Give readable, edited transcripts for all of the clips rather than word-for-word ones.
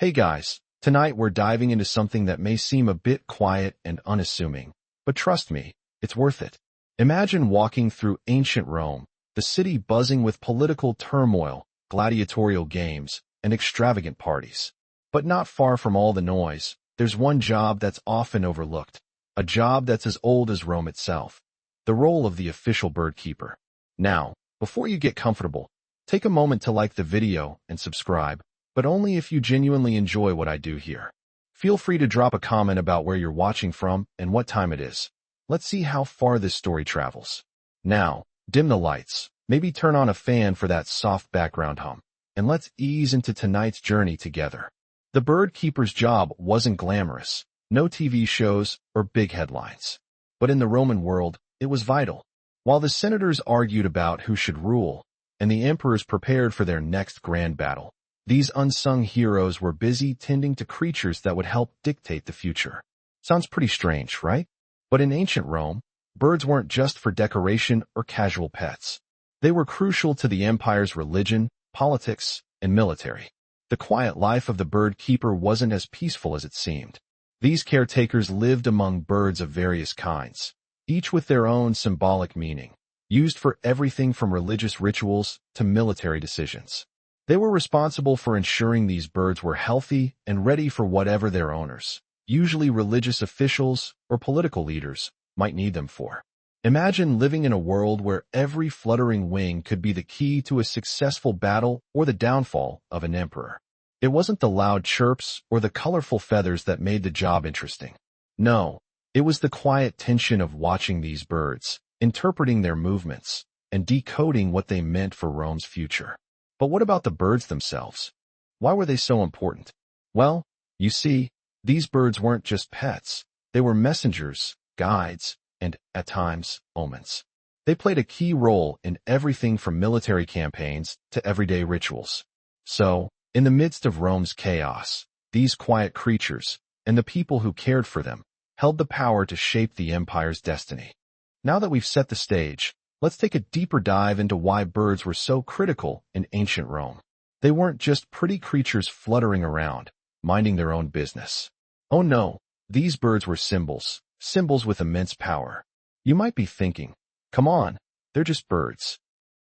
Hey guys, tonight we're diving into something that may seem a bit quiet and unassuming, but trust me, it's worth it. Imagine walking through ancient Rome, the city buzzing with political turmoil, gladiatorial games, and extravagant parties. But not far from all the noise, there's one job that's often overlooked, a job that's as old as Rome itself, the role of the official bird keeper. Now, before you get comfortable, take a moment to like the video and subscribe, but only if you genuinely enjoy what I do here. Feel free to drop a comment about where you're watching from and what time it is. Let's see how far this story travels. Now, dim the lights, maybe turn on a fan for that soft background hum, and let's ease into tonight's journey together. The bird keeper's job wasn't glamorous, no TV shows or big headlines. But in the Roman world, it was vital. While the senators argued about who should rule, and the emperors prepared for their next grand battle, these unsung heroes were busy tending to creatures that would help dictate the future. Sounds pretty strange, right? But in ancient Rome, birds weren't just for decoration or casual pets. They were crucial to the empire's religion, politics, and military. The quiet life of the bird keeper wasn't as peaceful as it seemed. These caretakers lived among birds of various kinds, each with their own symbolic meaning, used for everything from religious rituals to military decisions. They were responsible for ensuring these birds were healthy and ready for whatever their owners, usually religious officials or political leaders, might need them for. Imagine living in a world where every fluttering wing could be the key to a successful battle or the downfall of an emperor. It wasn't the loud chirps or the colorful feathers that made the job interesting. No, it was the quiet tension of watching these birds, interpreting their movements, and decoding what they meant for Rome's future. But what about the birds themselves? Why were they so important? Well, you see, these birds weren't just pets. They were messengers, guides, and, at times, omens. They played a key role in everything from military campaigns to everyday rituals. So, in the midst of Rome's chaos, these quiet creatures, and the people who cared for them, held the power to shape the empire's destiny. Now that we've set the stage, let's take a deeper dive into why birds were so critical in ancient Rome. They weren't just pretty creatures fluttering around, minding their own business. Oh no, these birds were symbols with immense power. You might be thinking, come on, they're just birds.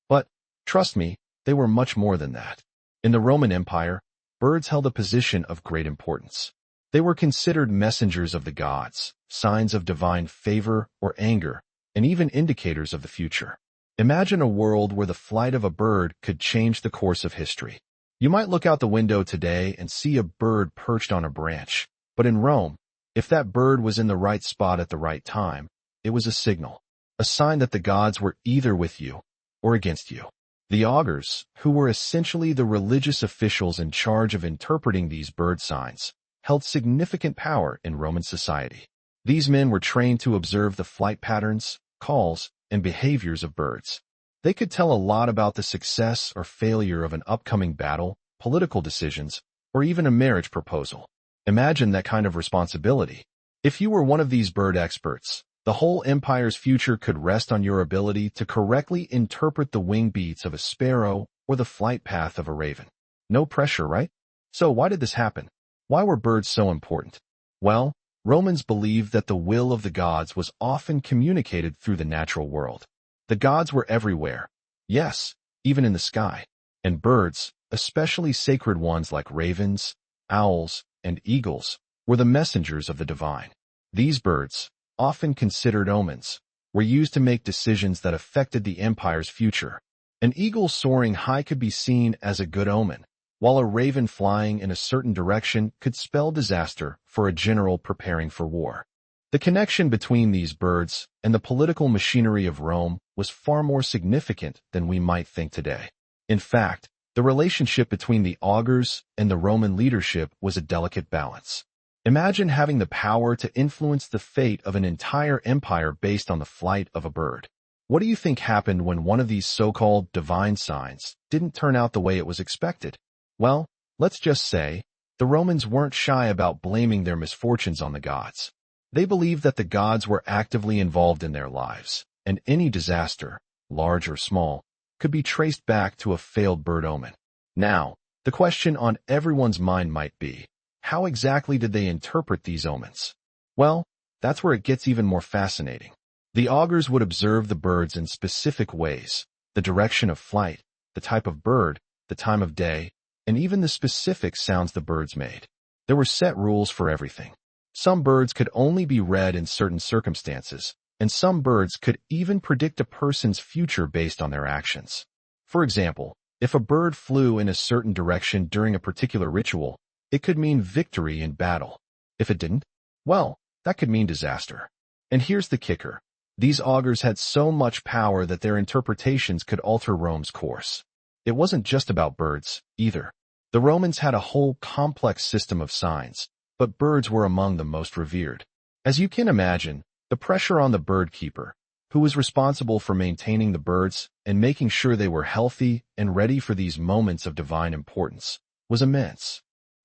But, trust me, they were much more than that. In the Roman Empire, birds held a position of great importance. They were considered messengers of the gods, signs of divine favor or anger, and even indicators of the future. Imagine a world where the flight of a bird could change the course of history. You might look out the window today and see a bird perched on a branch, but in Rome, if that bird was in the right spot at the right time, it was a signal, a sign that the gods were either with you or against you. The augurs, who were essentially the religious officials in charge of interpreting these bird signs, held significant power in Roman society. These men were trained to observe the flight patterns, calls, and behaviors of birds. They could tell a lot about the success or failure of an upcoming battle, political decisions, or even a marriage proposal. Imagine that kind of responsibility. If you were one of these bird experts, the whole empire's future could rest on your ability to correctly interpret the wing beats of a sparrow or the flight path of a raven. No pressure, right? So why did this happen? Why were birds so important? Well, Romans believed that the will of the gods was often communicated through the natural world. The gods were everywhere. Yes, even in the sky. And birds, especially sacred ones like ravens, owls, and eagles, were the messengers of the divine. These birds, often considered omens, were used to make decisions that affected the empire's future. An eagle soaring high could be seen as a good omen, while a raven flying in a certain direction could spell disaster for a general preparing for war. The connection between these birds and the political machinery of Rome was far more significant than we might think today. In fact, the relationship between the augurs and the Roman leadership was a delicate balance. Imagine having the power to influence the fate of an entire empire based on the flight of a bird. What do you think happened when one of these so-called divine signs didn't turn out the way it was expected? Well, let's just say, the Romans weren't shy about blaming their misfortunes on the gods. They believed that the gods were actively involved in their lives, and any disaster, large or small, could be traced back to a failed bird omen. Now, the question on everyone's mind might be, how exactly did they interpret these omens? Well, that's where it gets even more fascinating. The augurs would observe the birds in specific ways: the direction of flight, the type of bird, the time of day, and even the specific sounds the birds made. There were set rules for everything. Some birds could only be read in certain circumstances, and some birds could even predict a person's future based on their actions. For example, if a bird flew in a certain direction during a particular ritual, it could mean victory in battle. If it didn't, well, that could mean disaster. And here's the kicker. These augurs had so much power that their interpretations could alter Rome's course. It wasn't just about birds, either. The Romans had a whole complex system of signs, but birds were among the most revered. As you can imagine, the pressure on the bird keeper, who was responsible for maintaining the birds and making sure they were healthy and ready for these moments of divine importance, was immense.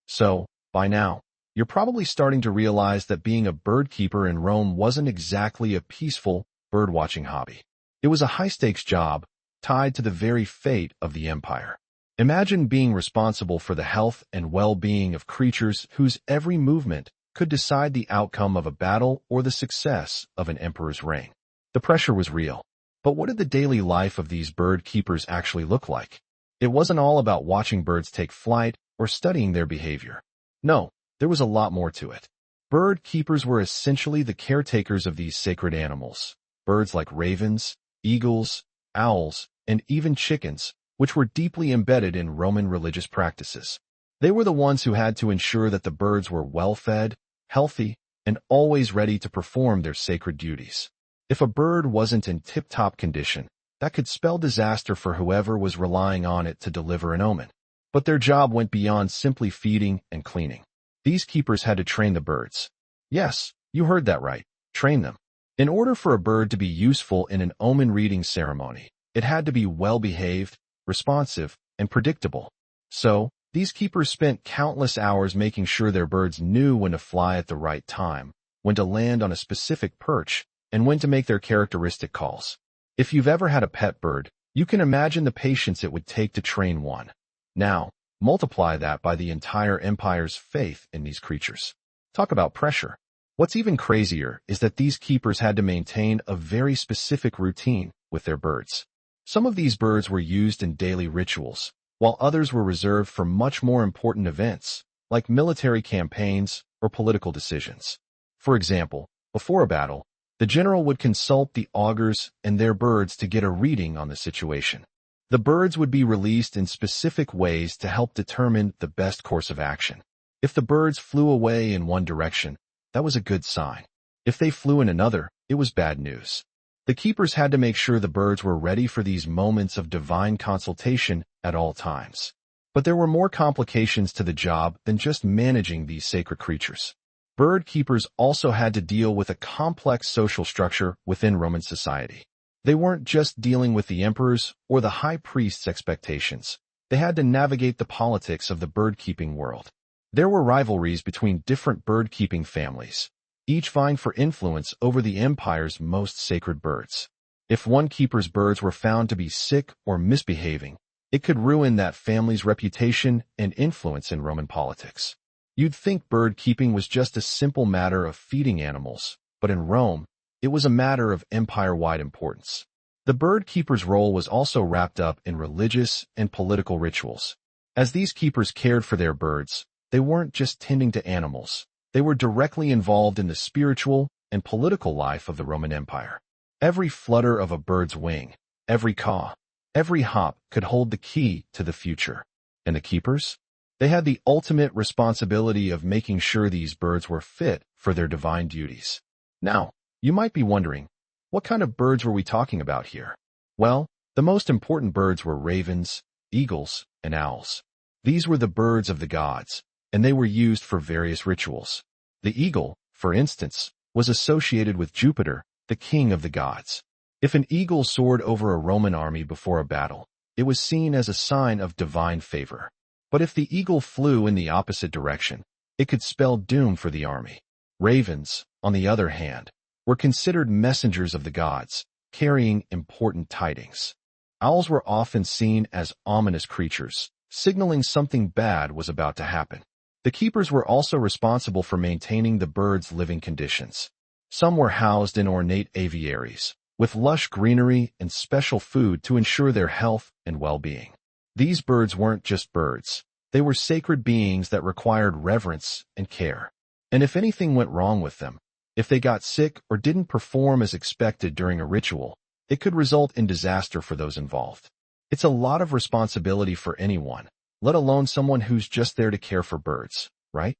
So, by now, you're probably starting to realize that being a bird keeper in Rome wasn't exactly a peaceful, bird-watching hobby. It was a high-stakes job tied to the very fate of the empire. Imagine being responsible for the health and well-being of creatures whose every movement could decide the outcome of a battle or the success of an emperor's reign. The pressure was real. But what did the daily life of these bird keepers actually look like? It wasn't all about watching birds take flight or studying their behavior. No, there was a lot more to it. Bird keepers were essentially the caretakers of these sacred animals. Birds like ravens, eagles, owls, and even chickens, which were deeply embedded in Roman religious practices. They were the ones who had to ensure that the birds were well-fed, healthy, and always ready to perform their sacred duties. If a bird wasn't in tip-top condition, that could spell disaster for whoever was relying on it to deliver an omen. But their job went beyond simply feeding and cleaning. These keepers had to train the birds. Yes, you heard that right, train them. In order for a bird to be useful in an omen-reading ceremony, it had to be well-behaved, responsive, and predictable. So, these keepers spent countless hours making sure their birds knew when to fly at the right time, when to land on a specific perch, and when to make their characteristic calls. If you've ever had a pet bird, you can imagine the patience it would take to train one. Now, multiply that by the entire empire's faith in these creatures. Talk about pressure. What's even crazier is that these keepers had to maintain a very specific routine with their birds. Some of these birds were used in daily rituals, while others were reserved for much more important events, like military campaigns or political decisions. For example, before a battle, the general would consult the augurs and their birds to get a reading on the situation. The birds would be released in specific ways to help determine the best course of action. If the birds flew away in one direction, that was a good sign. If they flew in another, it was bad news. The keepers had to make sure the birds were ready for these moments of divine consultation at all times. But there were more complications to the job than just managing these sacred creatures. Bird keepers also had to deal with a complex social structure within Roman society. They weren't just dealing with the emperor's or the high priest's expectations. They had to navigate the politics of the bird-keeping world. There were rivalries between different bird-keeping families, each vying for influence over the empire's most sacred birds. If one keeper's birds were found to be sick or misbehaving, it could ruin that family's reputation and influence in Roman politics. You'd think bird keeping was just a simple matter of feeding animals, but in Rome, it was a matter of empire-wide importance. The bird keeper's role was also wrapped up in religious and political rituals. As these keepers cared for their birds, they weren't just tending to animals. They were directly involved in the spiritual and political life of the Roman Empire. Every flutter of a bird's wing, every caw, every hop could hold the key to the future. And the keepers? They had the ultimate responsibility of making sure these birds were fit for their divine duties. Now, you might be wondering, what kind of birds were we talking about here? Well, the most important birds were ravens, eagles, and owls. These were the birds of the gods, and they were used for various rituals. The eagle, for instance, was associated with Jupiter, the king of the gods. If an eagle soared over a Roman army before a battle, it was seen as a sign of divine favor. But if the eagle flew in the opposite direction, it could spell doom for the army. Ravens, on the other hand, were considered messengers of the gods, carrying important tidings. Owls were often seen as ominous creatures, signaling something bad was about to happen. The keepers were also responsible for maintaining the birds' living conditions. Some were housed in ornate aviaries, with lush greenery and special food to ensure their health and well-being. These birds weren't just birds. They were sacred beings that required reverence and care. And if anything went wrong with them, if they got sick or didn't perform as expected during a ritual, it could result in disaster for those involved. It's a lot of responsibility for anyone, let alone someone who's just there to care for birds, right?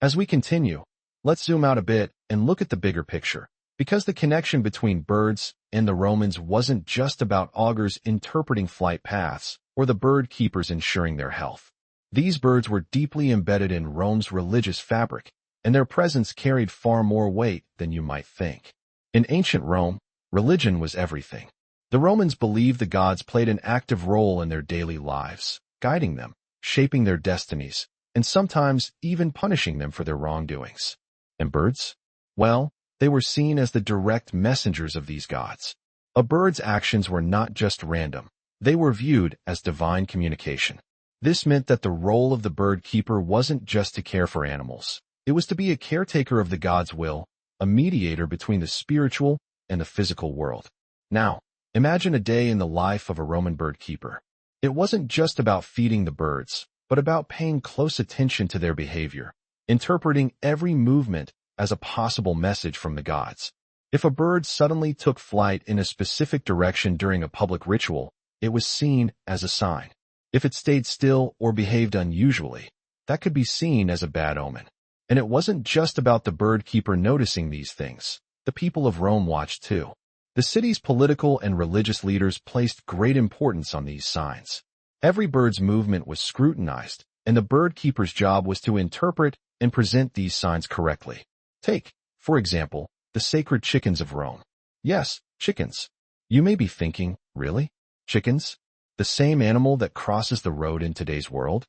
As we continue, let's zoom out a bit and look at the bigger picture, because the connection between birds and the Romans wasn't just about augurs interpreting flight paths or the bird keepers ensuring their health. These birds were deeply embedded in Rome's religious fabric, and their presence carried far more weight than you might think. In ancient Rome, religion was everything. The Romans believed the gods played an active role in their daily lives, guiding them, shaping their destinies, and sometimes even punishing them for their wrongdoings. And birds? Well, they were seen as the direct messengers of these gods. A bird's actions were not just random. They were viewed as divine communication. This meant that the role of the bird keeper wasn't just to care for animals. It was to be a caretaker of the god's will, a mediator between the spiritual and the physical world. Now, imagine a day in the life of a Roman bird keeper. It wasn't just about feeding the birds, but about paying close attention to their behavior, interpreting every movement as a possible message from the gods. If a bird suddenly took flight in a specific direction during a public ritual, it was seen as a sign. If it stayed still or behaved unusually, that could be seen as a bad omen. And it wasn't just about the bird keeper noticing these things. The people of Rome watched too. The city's political and religious leaders placed great importance on these signs. Every bird's movement was scrutinized, and the bird keeper's job was to interpret and present these signs correctly. Take, for example, the sacred chickens of Rome. Yes, chickens. You may be thinking, really? Chickens? The same animal that crosses the road in today's world?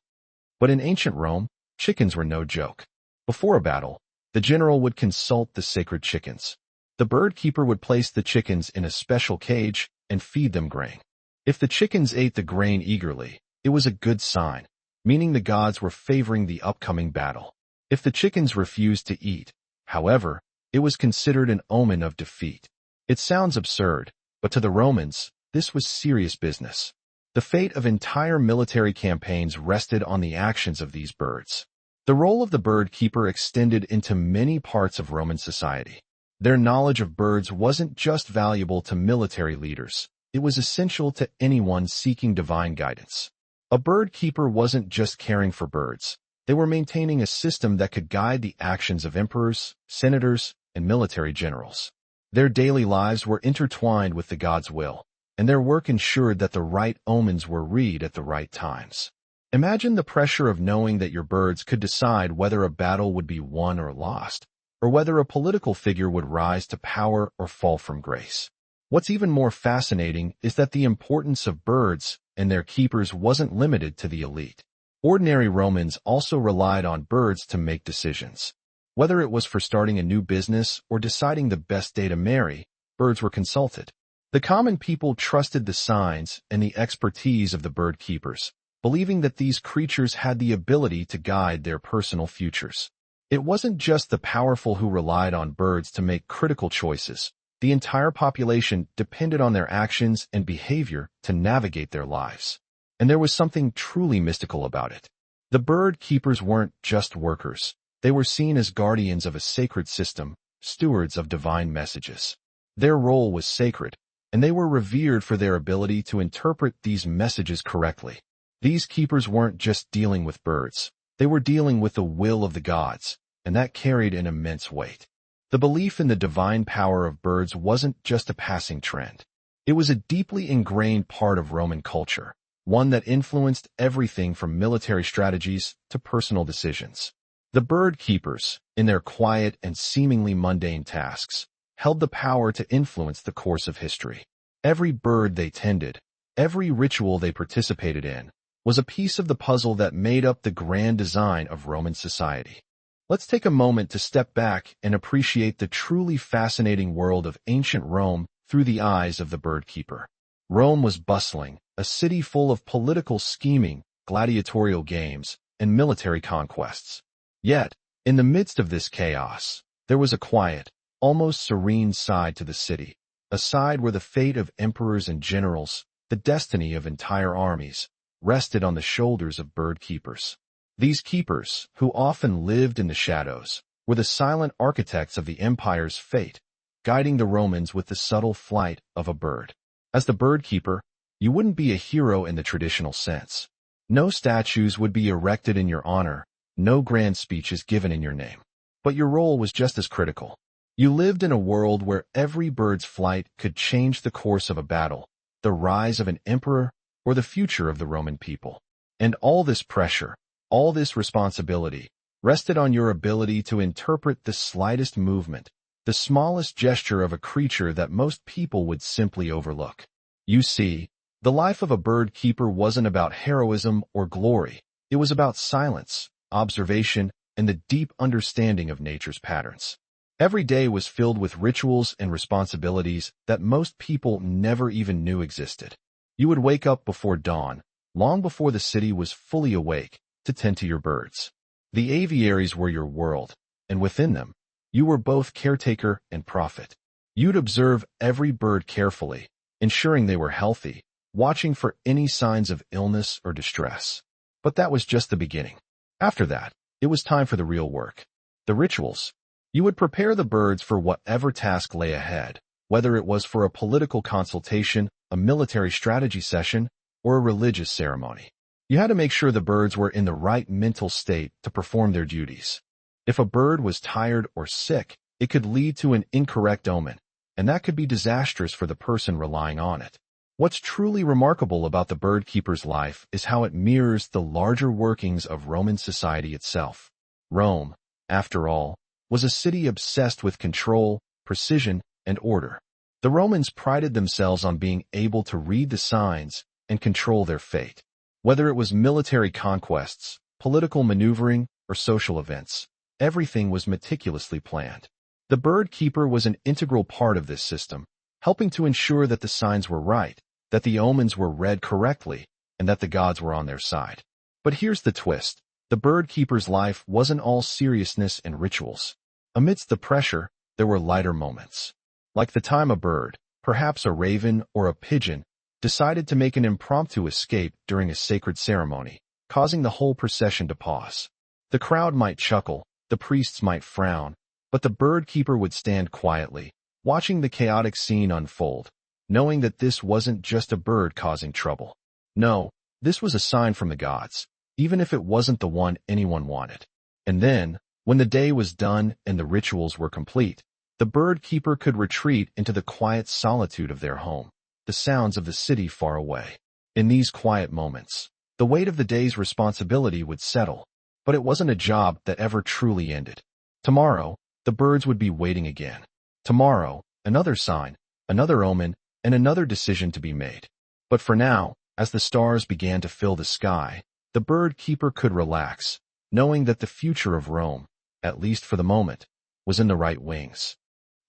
But in ancient Rome, chickens were no joke. Before a battle, the general would consult the sacred chickens. The bird keeper would place the chickens in a special cage and feed them grain. If the chickens ate the grain eagerly, it was a good sign, meaning the gods were favoring the upcoming battle. If the chickens refused to eat, however, it was considered an omen of defeat. It sounds absurd, but to the Romans, this was serious business. The fate of entire military campaigns rested on the actions of these birds. The role of the bird keeper extended into many parts of Roman society. Their knowledge of birds wasn't just valuable to military leaders. It was essential to anyone seeking divine guidance. A bird keeper wasn't just caring for birds. They were maintaining a system that could guide the actions of emperors, senators, and military generals. Their daily lives were intertwined with the god's will, and their work ensured that the right omens were read at the right times. Imagine the pressure of knowing that your birds could decide whether a battle would be won or lost, or whether a political figure would rise to power or fall from grace. What's even more fascinating is that the importance of birds and their keepers wasn't limited to the elite. Ordinary Romans also relied on birds to make decisions. Whether it was for starting a new business or deciding the best day to marry, birds were consulted. The common people trusted the signs and the expertise of the bird keepers, believing that these creatures had the ability to guide their personal futures. It wasn't just the powerful who relied on birds to make critical choices. The entire population depended on their actions and behavior to navigate their lives. And there was something truly mystical about it. The bird keepers weren't just workers. They were seen as guardians of a sacred system, stewards of divine messages. Their role was sacred, and they were revered for their ability to interpret these messages correctly. These keepers weren't just dealing with birds. They were dealing with the will of the gods, and that carried an immense weight. The belief in the divine power of birds wasn't just a passing trend. It was a deeply ingrained part of Roman culture, one that influenced everything from military strategies to personal decisions. The bird keepers, in their quiet and seemingly mundane tasks, held the power to influence the course of history. Every bird they tended, every ritual they participated in, was a piece of the puzzle that made up the grand design of Roman society. Let's take a moment to step back and appreciate the truly fascinating world of ancient Rome through the eyes of the bird keeper. Rome was bustling, a city full of political scheming, gladiatorial games, and military conquests. Yet, in the midst of this chaos, there was a quiet, almost serene side to the city, a side where the fate of emperors and generals, the destiny of entire armies, rested on the shoulders of bird keepers. These keepers, who often lived in the shadows, were the silent architects of the empire's fate, guiding the Romans with the subtle flight of a bird. As the bird keeper, you wouldn't be a hero in the traditional sense. No statues would be erected in your honor, no grand speeches given in your name. But your role was just as critical. You lived in a world where every bird's flight could change the course of a battle, the rise of an emperor, or the future of the Roman people. And all this pressure, all this responsibility, rested on your ability to interpret the slightest movement, the smallest gesture of a creature that most people would simply overlook. You see, the life of a bird keeper wasn't about heroism or glory. It was about silence, observation, and the deep understanding of nature's patterns. Every day was filled with rituals and responsibilities that most people never even knew existed. You would wake up before dawn, long before the city was fully awake, to tend to your birds. The aviaries were your world, and within them, you were both caretaker and prophet. You'd observe every bird carefully, ensuring they were healthy, watching for any signs of illness or distress. But that was just the beginning. After that, it was time for the real work. The rituals. You would prepare the birds for whatever task lay ahead, whether it was for a political consultation, a military strategy session, or a religious ceremony. You had to make sure the birds were in the right mental state to perform their duties. If a bird was tired or sick, it could lead to an incorrect omen, and that could be disastrous for the person relying on it. What's truly remarkable about the bird keeper's life is how it mirrors the larger workings of Roman society itself. Rome, after all, was a city obsessed with control, precision, and order. The Romans prided themselves on being able to read the signs and control their fate. Whether it was military conquests, political maneuvering, or social events, everything was meticulously planned. The bird keeper was an integral part of this system, helping to ensure that the signs were right, that the omens were read correctly, and that the gods were on their side. But here's the twist. The bird keeper's life wasn't all seriousness and rituals. Amidst the pressure, there were lighter moments. Like the time a bird, perhaps a raven or a pigeon, decided to make an impromptu escape during a sacred ceremony, causing the whole procession to pause. The crowd might chuckle, the priests might frown, but the bird keeper would stand quietly, watching the chaotic scene unfold, knowing that this wasn't just a bird causing trouble. No, this was a sign from the gods, even if it wasn't the one anyone wanted. And then, when the day was done and the rituals were complete, the bird keeper could retreat into the quiet solitude of their home, the sounds of the city far away. In these quiet moments, the weight of the day's responsibility would settle, but it wasn't a job that ever truly ended. Tomorrow, the birds would be waiting again. Tomorrow, another sign, another omen, and another decision to be made. But for now, as the stars began to fill the sky, the bird keeper could relax, knowing that the future of Rome, at least for the moment, was in the right wings.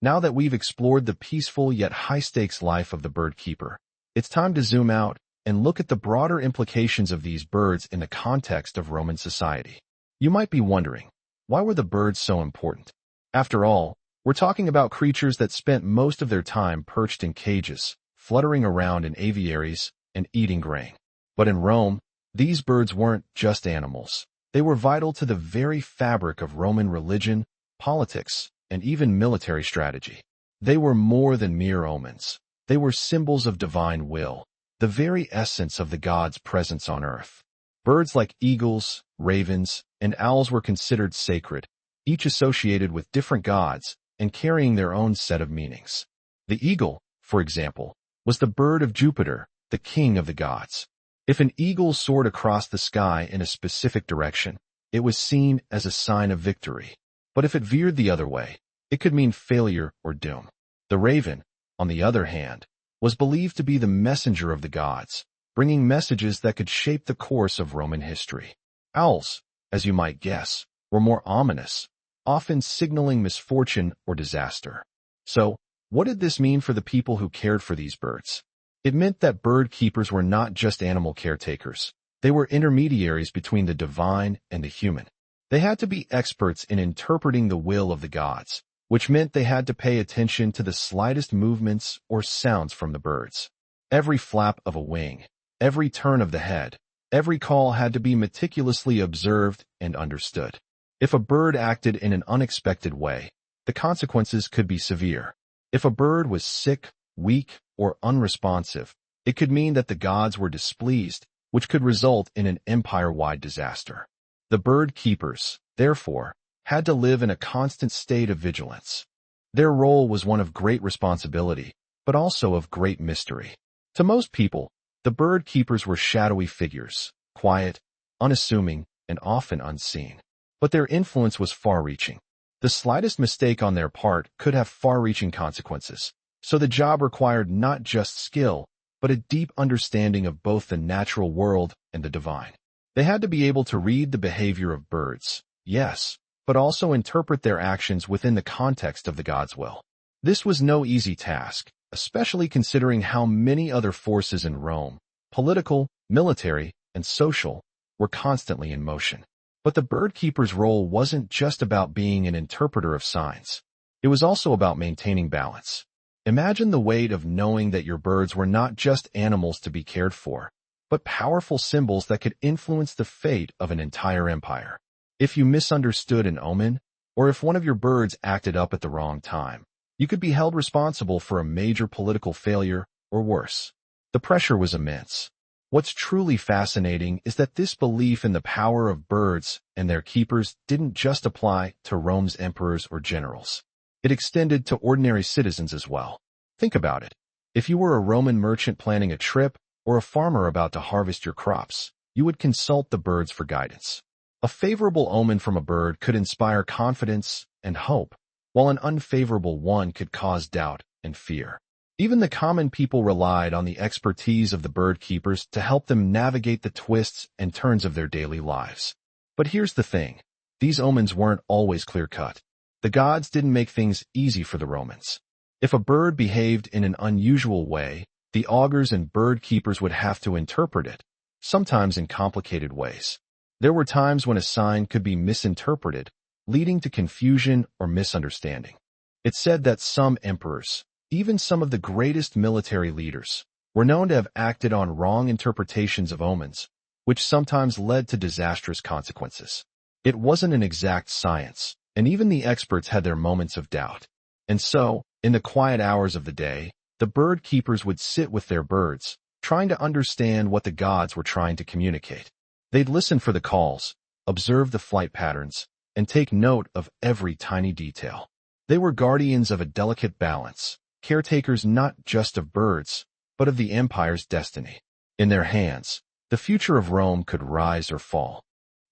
Now that we've explored the peaceful yet high-stakes life of the bird keeper, it's time to zoom out and look at the broader implications of these birds in the context of Roman society. You might be wondering, why were the birds so important? After all, we're talking about creatures that spent most of their time perched in cages, fluttering around in aviaries, and eating grain. But in Rome, these birds weren't just animals. They were vital to the very fabric of Roman religion, politics, and even military strategy. They were more than mere omens. They were symbols of divine will, the very essence of the gods' presence on earth. Birds like eagles, ravens, and owls were considered sacred, each associated with different gods and carrying their own set of meanings. The eagle, for example, was the bird of Jupiter, the king of the gods. If an eagle soared across the sky in a specific direction, it was seen as a sign of victory. But if it veered the other way, it could mean failure or doom. The raven, on the other hand, was believed to be the messenger of the gods, bringing messages that could shape the course of Roman history. Owls, as you might guess, were more ominous, often signaling misfortune or disaster. So, what did this mean for the people who cared for these birds? It meant that bird keepers were not just animal caretakers. They were intermediaries between the divine and the human. They had to be experts in interpreting the will of the gods, which meant they had to pay attention to the slightest movements or sounds from the birds. Every flap of a wing, every turn of the head, every call had to be meticulously observed and understood. If a bird acted in an unexpected way, the consequences could be severe. If a bird was sick, weak, or unresponsive, it could mean that the gods were displeased, which could result in an empire-wide disaster. The bird keepers, therefore, had to live in a constant state of vigilance. Their role was one of great responsibility, but also of great mystery. To most people, the bird keepers were shadowy figures, quiet, unassuming, and often unseen. But their influence was far-reaching. The slightest mistake on their part could have far-reaching consequences, so the job required not just skill, but a deep understanding of both the natural world and the divine. They had to be able to read the behavior of birds, yes, but also interpret their actions within the context of the God's will. This was no easy task, especially considering how many other forces in Rome, political, military, and social, were constantly in motion. But the bird keeper's role wasn't just about being an interpreter of signs. It was also about maintaining balance. Imagine the weight of knowing that your birds were not just animals to be cared for, but powerful symbols that could influence the fate of an entire empire. If you misunderstood an omen, or if one of your birds acted up at the wrong time, you could be held responsible for a major political failure or worse. The pressure was immense. What's truly fascinating is that this belief in the power of birds and their keepers didn't just apply to Rome's emperors or generals. It extended to ordinary citizens as well. Think about it. If you were a Roman merchant planning a trip or a farmer about to harvest your crops, you would consult the birds for guidance. A favorable omen from a bird could inspire confidence and hope, while an unfavorable one could cause doubt and fear. Even the common people relied on the expertise of the bird keepers to help them navigate the twists and turns of their daily lives. But here's the thing. These omens weren't always clear-cut. The gods didn't make things easy for the Romans. If a bird behaved in an unusual way, the augurs and bird keepers would have to interpret it, sometimes in complicated ways. There were times when a sign could be misinterpreted, leading to confusion or misunderstanding. It's said that some emperors, even some of the greatest military leaders, were known to have acted on wrong interpretations of omens, which sometimes led to disastrous consequences. It wasn't an exact science, and even the experts had their moments of doubt. And so, in the quiet hours of the day, the bird keepers would sit with their birds, trying to understand what the gods were trying to communicate. They'd listen for the calls, observe the flight patterns, and take note of every tiny detail. They were guardians of a delicate balance, caretakers not just of birds, but of the empire's destiny. In their hands, the future of Rome could rise or fall.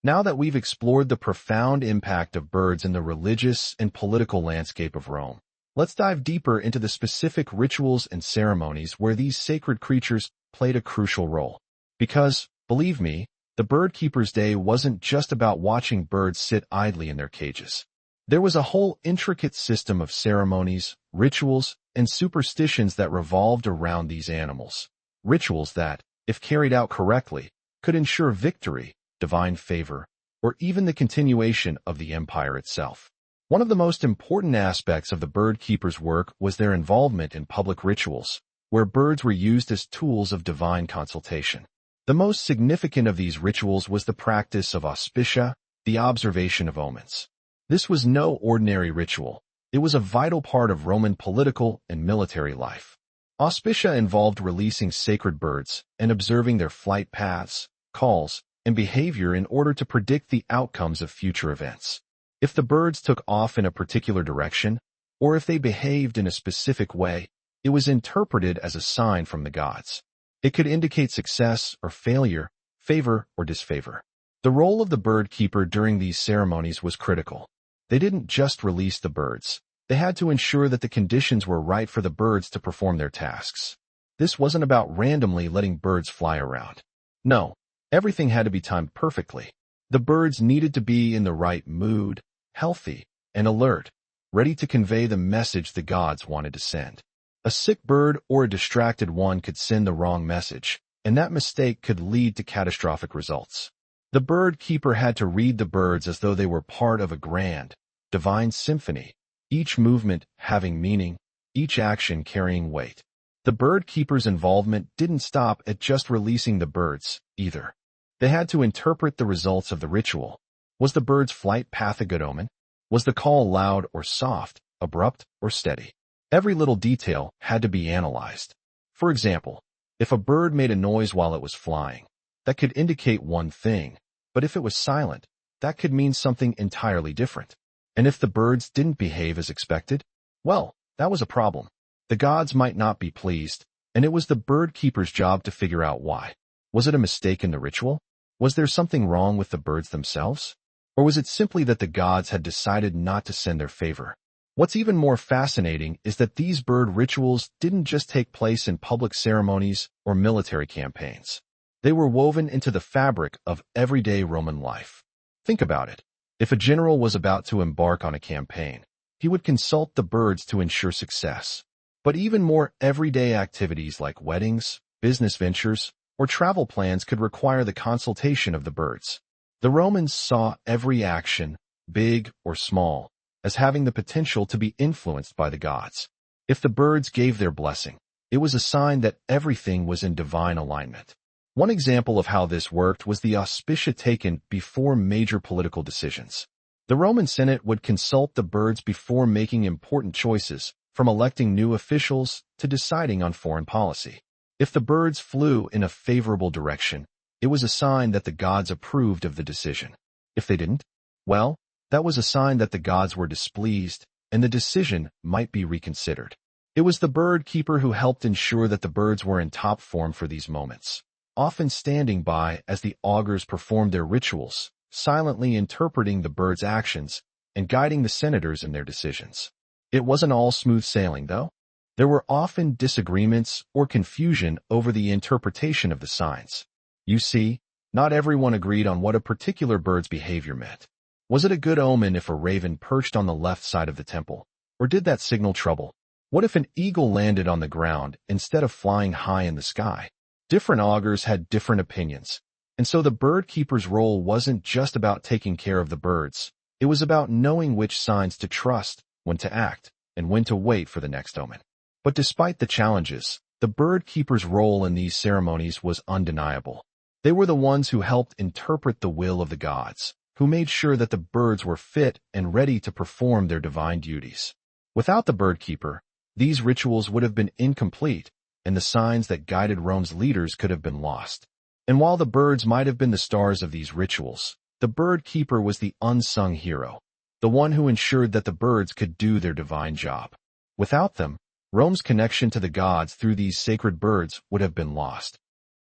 Now that we've explored the profound impact of birds in the religious and political landscape of Rome, let's dive deeper into the specific rituals and ceremonies where these sacred creatures played a crucial role. Because, believe me, the bird keeper's day wasn't just about watching birds sit idly in their cages. There was a whole intricate system of ceremonies, rituals, and superstitions that revolved around these animals. Rituals that, if carried out correctly, could ensure victory, divine favor, or even the continuation of the empire itself. One of the most important aspects of the bird keeper's work was their involvement in public rituals, where birds were used as tools of divine consultation. The most significant of these rituals was the practice of auspicia, the observation of omens. This was no ordinary ritual. It was a vital part of Roman political and military life. Auspicia involved releasing sacred birds and observing their flight paths, calls, and behavior in order to predict the outcomes of future events. If the birds took off in a particular direction, or if they behaved in a specific way, it was interpreted as a sign from the gods. It could indicate success or failure, favor or disfavor. The role of the bird keeper during these ceremonies was critical. They didn't just release the birds. They had to ensure that the conditions were right for the birds to perform their tasks. This wasn't about randomly letting birds fly around. No, everything had to be timed perfectly. The birds needed to be in the right mood, healthy, and alert, ready to convey the message the gods wanted to send. A sick bird or a distracted one could send the wrong message, and that mistake could lead to catastrophic results. The bird keeper had to read the birds as though they were part of a grand, divine symphony, each movement having meaning, each action carrying weight. The bird keeper's involvement didn't stop at just releasing the birds, either. They had to interpret the results of the ritual. Was the bird's flight path a good omen? Was the call loud or soft, abrupt or steady? Every little detail had to be analyzed. For example, if a bird made a noise while it was flying, that could indicate one thing, but if it was silent, that could mean something entirely different. And if the birds didn't behave as expected, well, that was a problem. The gods might not be pleased, and it was the bird keeper's job to figure out why. Was it a mistake in the ritual? Was there something wrong with the birds themselves? Or was it simply that the gods had decided not to send their favor? What's even more fascinating is that these bird rituals didn't just take place in public ceremonies or military campaigns. They were woven into the fabric of everyday Roman life. Think about it. If a general was about to embark on a campaign, he would consult the birds to ensure success. But even more everyday activities like weddings, business ventures, or travel plans could require the consultation of the birds. The Romans saw every action, big or small, as having the potential to be influenced by the gods. If the birds gave their blessing, it was a sign that everything was in divine alignment. One example of how this worked was the auspicia taken before major political decisions. The Roman Senate would consult the birds before making important choices, from electing new officials to deciding on foreign policy. If the birds flew in a favorable direction, it was a sign that the gods approved of the decision. If they didn't, well, that was a sign that the gods were displeased, and the decision might be reconsidered. It was the bird keeper who helped ensure that the birds were in top form for these moments, often standing by as the augurs performed their rituals, silently interpreting the birds' actions and guiding the senators in their decisions. It wasn't all smooth sailing, though. There were often disagreements or confusion over the interpretation of the signs. You see, not everyone agreed on what a particular bird's behavior meant. Was it a good omen if a raven perched on the left side of the temple? Or did that signal trouble? What if an eagle landed on the ground instead of flying high in the sky? Different augurs had different opinions, and so the bird keeper's role wasn't just about taking care of the birds. It was about knowing which signs to trust, when to act, and when to wait for the next omen. But despite the challenges, the bird keeper's role in these ceremonies was undeniable. They were the ones who helped interpret the will of the gods, who made sure that the birds were fit and ready to perform their divine duties. Without the bird keeper, these rituals would have been incomplete, and the signs that guided Rome's leaders could have been lost. And while the birds might have been the stars of these rituals, the bird keeper was the unsung hero, the one who ensured that the birds could do their divine job. Without them, Rome's connection to the gods through these sacred birds would have been lost.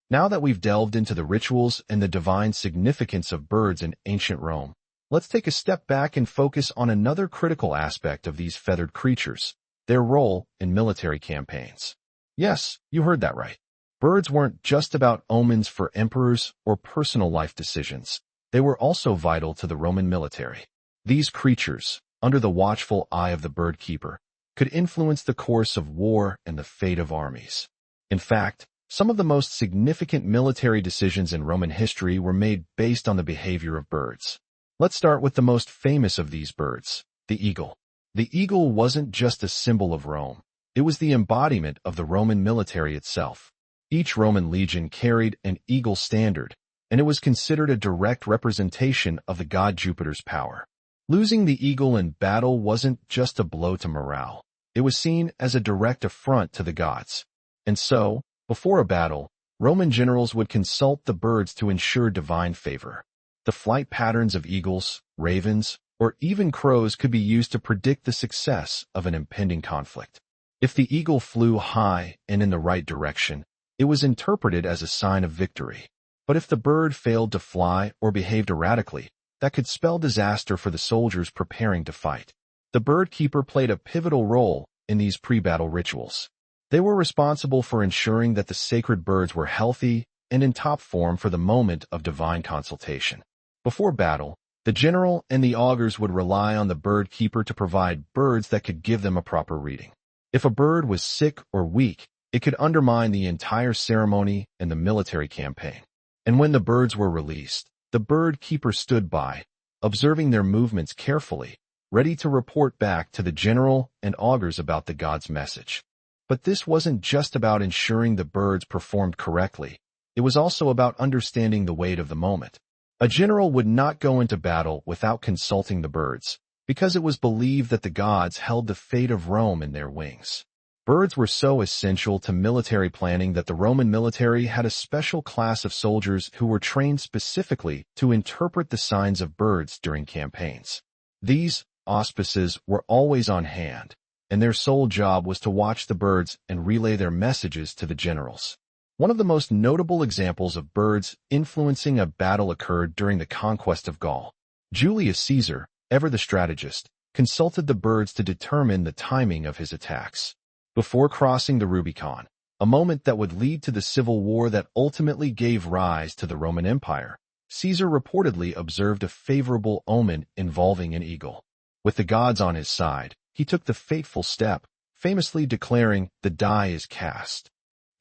Now that we've delved into the rituals and the divine significance of birds in ancient Rome, let's take a step back and focus on another critical aspect of these feathered creatures, their role in military campaigns. Yes, you heard that right. Birds weren't just about omens for emperors or personal life decisions. They were also vital to the Roman military. These creatures, under the watchful eye of the bird keeper, could influence the course of war and the fate of armies. In fact, some of the most significant military decisions in Roman history were made based on the behavior of birds. Let's start with the most famous of these birds, the eagle. The eagle wasn't just a symbol of Rome. It was the embodiment of the Roman military itself. Each Roman legion carried an eagle standard, and it was considered a direct representation of the god Jupiter's power. Losing the eagle in battle wasn't just a blow to morale. It was seen as a direct affront to the gods. And so, before a battle, Roman generals would consult the birds to ensure divine favor. The flight patterns of eagles, ravens, or even crows could be used to predict the success of an impending conflict. If the eagle flew high and in the right direction, it was interpreted as a sign of victory. But if the bird failed to fly or behaved erratically, that could spell disaster for the soldiers preparing to fight. The bird keeper played a pivotal role in these pre-battle rituals. They were responsible for ensuring that the sacred birds were healthy and in top form for the moment of divine consultation. Before battle, the general and the augurs would rely on the bird keeper to provide birds that could give them a proper reading. If a bird was sick or weak, it could undermine the entire ceremony and the military campaign. And when the birds were released, The bird keeper stood by, observing their movements carefully, ready to report back to the general and augurs about the god's message. But this wasn't just about ensuring the birds performed correctly. It was also about understanding the weight of the moment. A general would not go into battle without consulting the birds, because it was believed that the gods held the fate of Rome in their wings. Birds were so essential to military planning that the Roman military had a special class of soldiers who were trained specifically to interpret the signs of birds during campaigns. These auspices were always on hand, and their sole job was to watch the birds and relay their messages to the generals. One of the most notable examples of birds influencing a battle occurred during the conquest of Gaul. Julius Caesar, ever the strategist, consulted the birds to determine the timing of his attacks. Before crossing the Rubicon, a moment that would lead to the civil war that ultimately gave rise to the Roman Empire, Caesar reportedly observed a favorable omen involving an eagle. With the gods on his side, he took the fateful step, famously declaring, "The die is cast."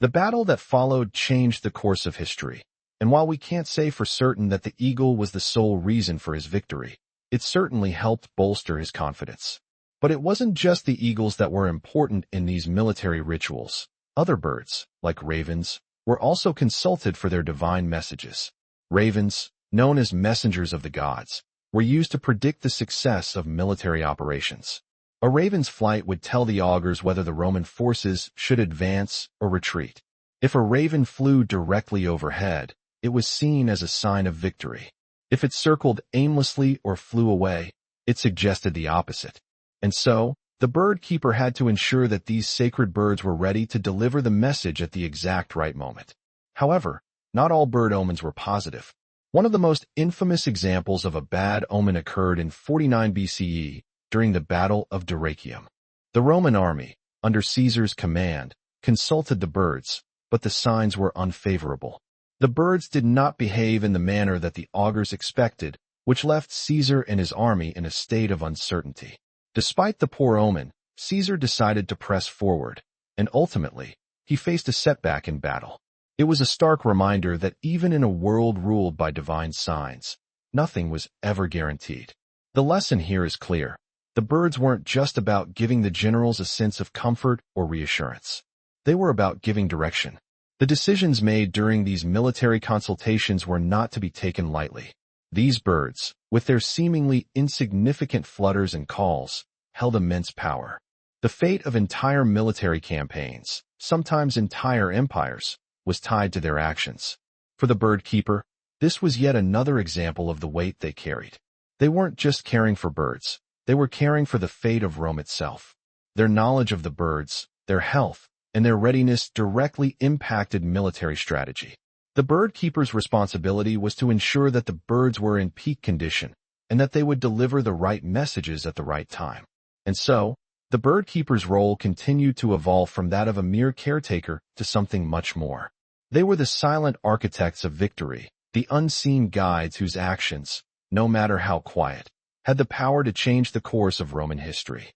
The battle that followed changed the course of history, and while we can't say for certain that the eagle was the sole reason for his victory, it certainly helped bolster his confidence. But it wasn't just the eagles that were important in these military rituals. Other birds, like ravens, were also consulted for their divine messages. Ravens, known as messengers of the gods, were used to predict the success of military operations. A raven's flight would tell the augurs whether the Roman forces should advance or retreat. If a raven flew directly overhead, it was seen as a sign of victory. If it circled aimlessly or flew away, it suggested the opposite. And so, the bird keeper had to ensure that these sacred birds were ready to deliver the message at the exact right moment. However, not all bird omens were positive. One of the most infamous examples of a bad omen occurred in 49 BCE during the Battle of Dyrrhachium. The Roman army, under Caesar's command, consulted the birds, but the signs were unfavorable. The birds did not behave in the manner that the augurs expected, which left Caesar and his army in a state of uncertainty. Despite the poor omen, Caesar decided to press forward, and ultimately, he faced a setback in battle. It was a stark reminder that even in a world ruled by divine signs, nothing was ever guaranteed. The lesson here is clear. The birds weren't just about giving the generals a sense of comfort or reassurance. They were about giving direction. The decisions made during these military consultations were not to be taken lightly. These birds, with their seemingly insignificant flutters and calls, held immense power. The fate of entire military campaigns, sometimes entire empires, was tied to their actions. For the bird keeper, this was yet another example of the weight they carried. They weren't just caring for birds, they were caring for the fate of Rome itself. Their knowledge of the birds, their health, and their readiness directly impacted military strategy. The bird keeper's responsibility was to ensure that the birds were in peak condition and that they would deliver the right messages at the right time. And so, the bird keeper's role continued to evolve from that of a mere caretaker to something much more. They were the silent architects of victory, the unseen guides whose actions, no matter how quiet, had the power to change the course of Roman history.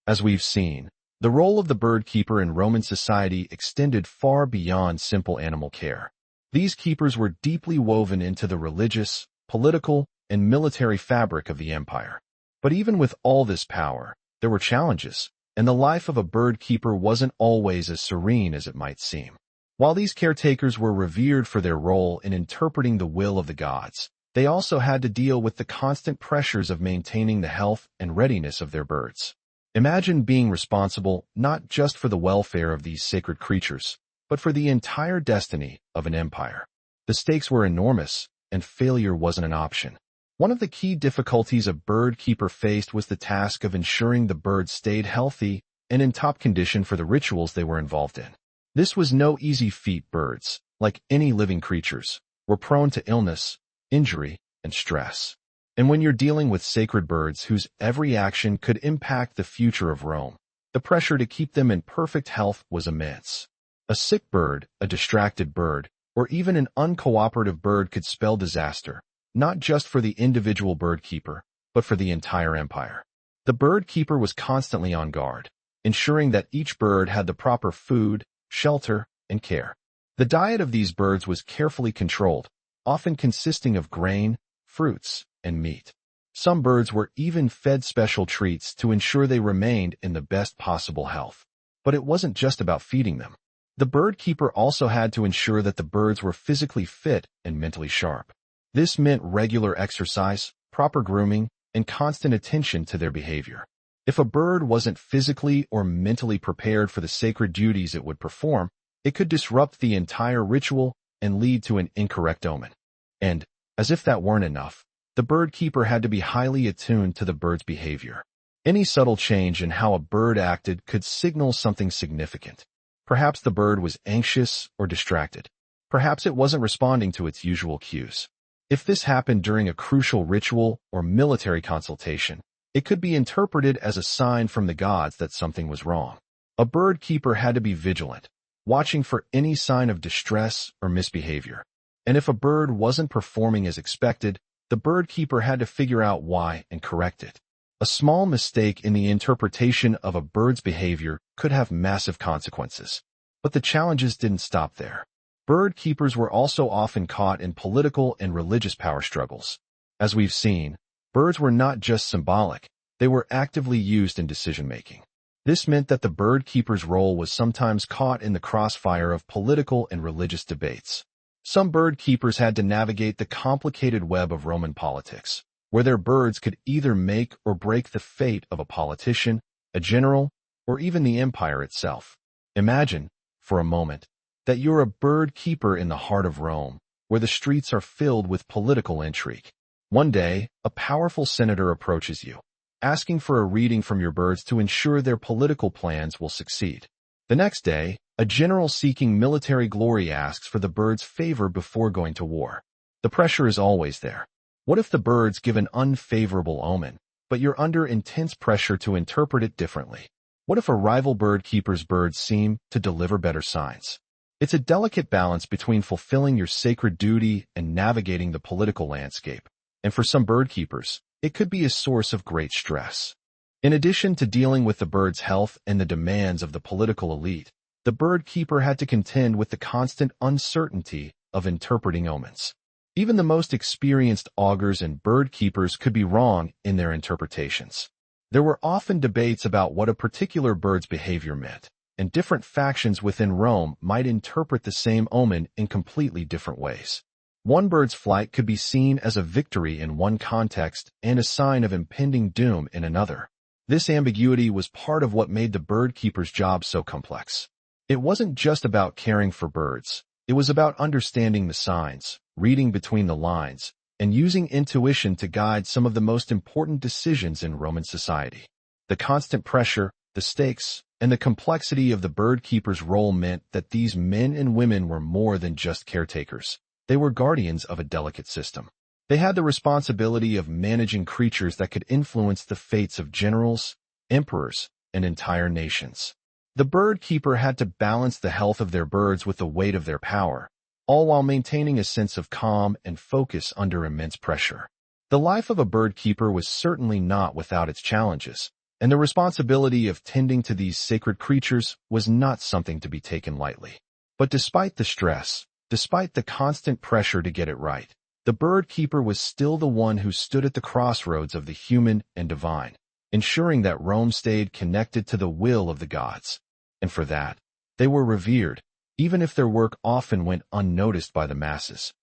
As we've seen, the role of the bird keeper in Roman society extended far beyond simple animal care. These keepers were deeply woven into the religious, political, and military fabric of the empire. But even with all this power, there were challenges, and the life of a bird keeper wasn't always as serene as it might seem. While these caretakers were revered for their role in interpreting the will of the gods, they also had to deal with the constant pressures of maintaining the health and readiness of their birds. Imagine being responsible not just for the welfare of these sacred creatures, but for the entire destiny of an empire. The stakes were enormous, and failure wasn't an option. One of the key difficulties a bird keeper faced was the task of ensuring the birds stayed healthy and in top condition for the rituals they were involved in. This was no easy feat. Birds, like any living creatures, were prone to illness, injury, and stress. And when you're dealing with sacred birds whose every action could impact the future of Rome, the pressure to keep them in perfect health was immense. A sick bird, a distracted bird, or even an uncooperative bird could spell disaster, not just for the individual bird keeper, but for the entire empire. The bird keeper was constantly on guard, ensuring that each bird had the proper food, shelter, and care. The diet of these birds was carefully controlled, often consisting of grain, fruits, and meat. Some birds were even fed special treats to ensure they remained in the best possible health. But it wasn't just about feeding them. The bird keeper also had to ensure that the birds were physically fit and mentally sharp. This meant regular exercise, proper grooming, and constant attention to their behavior. If a bird wasn't physically or mentally prepared for the sacred duties it would perform, it could disrupt the entire ritual and lead to an incorrect omen. And, as if that weren't enough, the bird keeper had to be highly attuned to the bird's behavior. Any subtle change in how a bird acted could signal something significant. Perhaps the bird was anxious or distracted. Perhaps it wasn't responding to its usual cues. If this happened during a crucial ritual or military consultation, it could be interpreted as a sign from the gods that something was wrong. A bird keeper had to be vigilant, watching for any sign of distress or misbehavior. And if a bird wasn't performing as expected, the bird keeper had to figure out why and correct it. A small mistake in the interpretation of a bird's behavior could have massive consequences. But the challenges didn't stop there. Bird keepers were also often caught in political and religious power struggles. As we've seen, birds were not just symbolic, they were actively used in decision-making. This meant that the bird keeper's role was sometimes caught in the crossfire of political and religious debates. Some bird keepers had to navigate the complicated web of Roman politics, where their birds could either make or break the fate of a politician, a general, or even the empire itself. Imagine, for a moment, that you're a bird keeper in the heart of Rome, where the streets are filled with political intrigue. One day, a powerful senator approaches you, asking for a reading from your birds to ensure their political plans will succeed. The next day, a general seeking military glory asks for the bird's favor before going to war. The pressure is always there. What if the birds give an unfavorable omen, but you're under intense pressure to interpret it differently? What if a rival bird keeper's birds seem to deliver better signs? It's a delicate balance between fulfilling your sacred duty and navigating the political landscape. And for some bird keepers, it could be a source of great stress. In addition to dealing with the bird's health and the demands of the political elite, the bird keeper had to contend with the constant uncertainty of interpreting omens. Even the most experienced augurs and bird keepers could be wrong in their interpretations. There were often debates about what a particular bird's behavior meant, and different factions within Rome might interpret the same omen in completely different ways. One bird's flight could be seen as a victory in one context and a sign of impending doom in another. This ambiguity was part of what made the bird keeper's job so complex. It wasn't just about caring for birds. It was about understanding the signs, reading between the lines, and using intuition to guide some of the most important decisions in Roman society. The constant pressure, the stakes, and the complexity of the bird keeper's role meant that these men and women were more than just caretakers. They were guardians of a delicate system. They had the responsibility of managing creatures that could influence the fates of generals, emperors, and entire nations. The bird keeper had to balance the health of their birds with the weight of their power, all while maintaining a sense of calm and focus under immense pressure. The life of a bird keeper was certainly not without its challenges, and the responsibility of tending to these sacred creatures was not something to be taken lightly. But despite the stress, despite the constant pressure to get it right, the bird keeper was still the one who stood at the crossroads of the human and divine, ensuring that Rome stayed connected to the will of the gods. And for that, they were revered, even if their work often went unnoticed by the masses.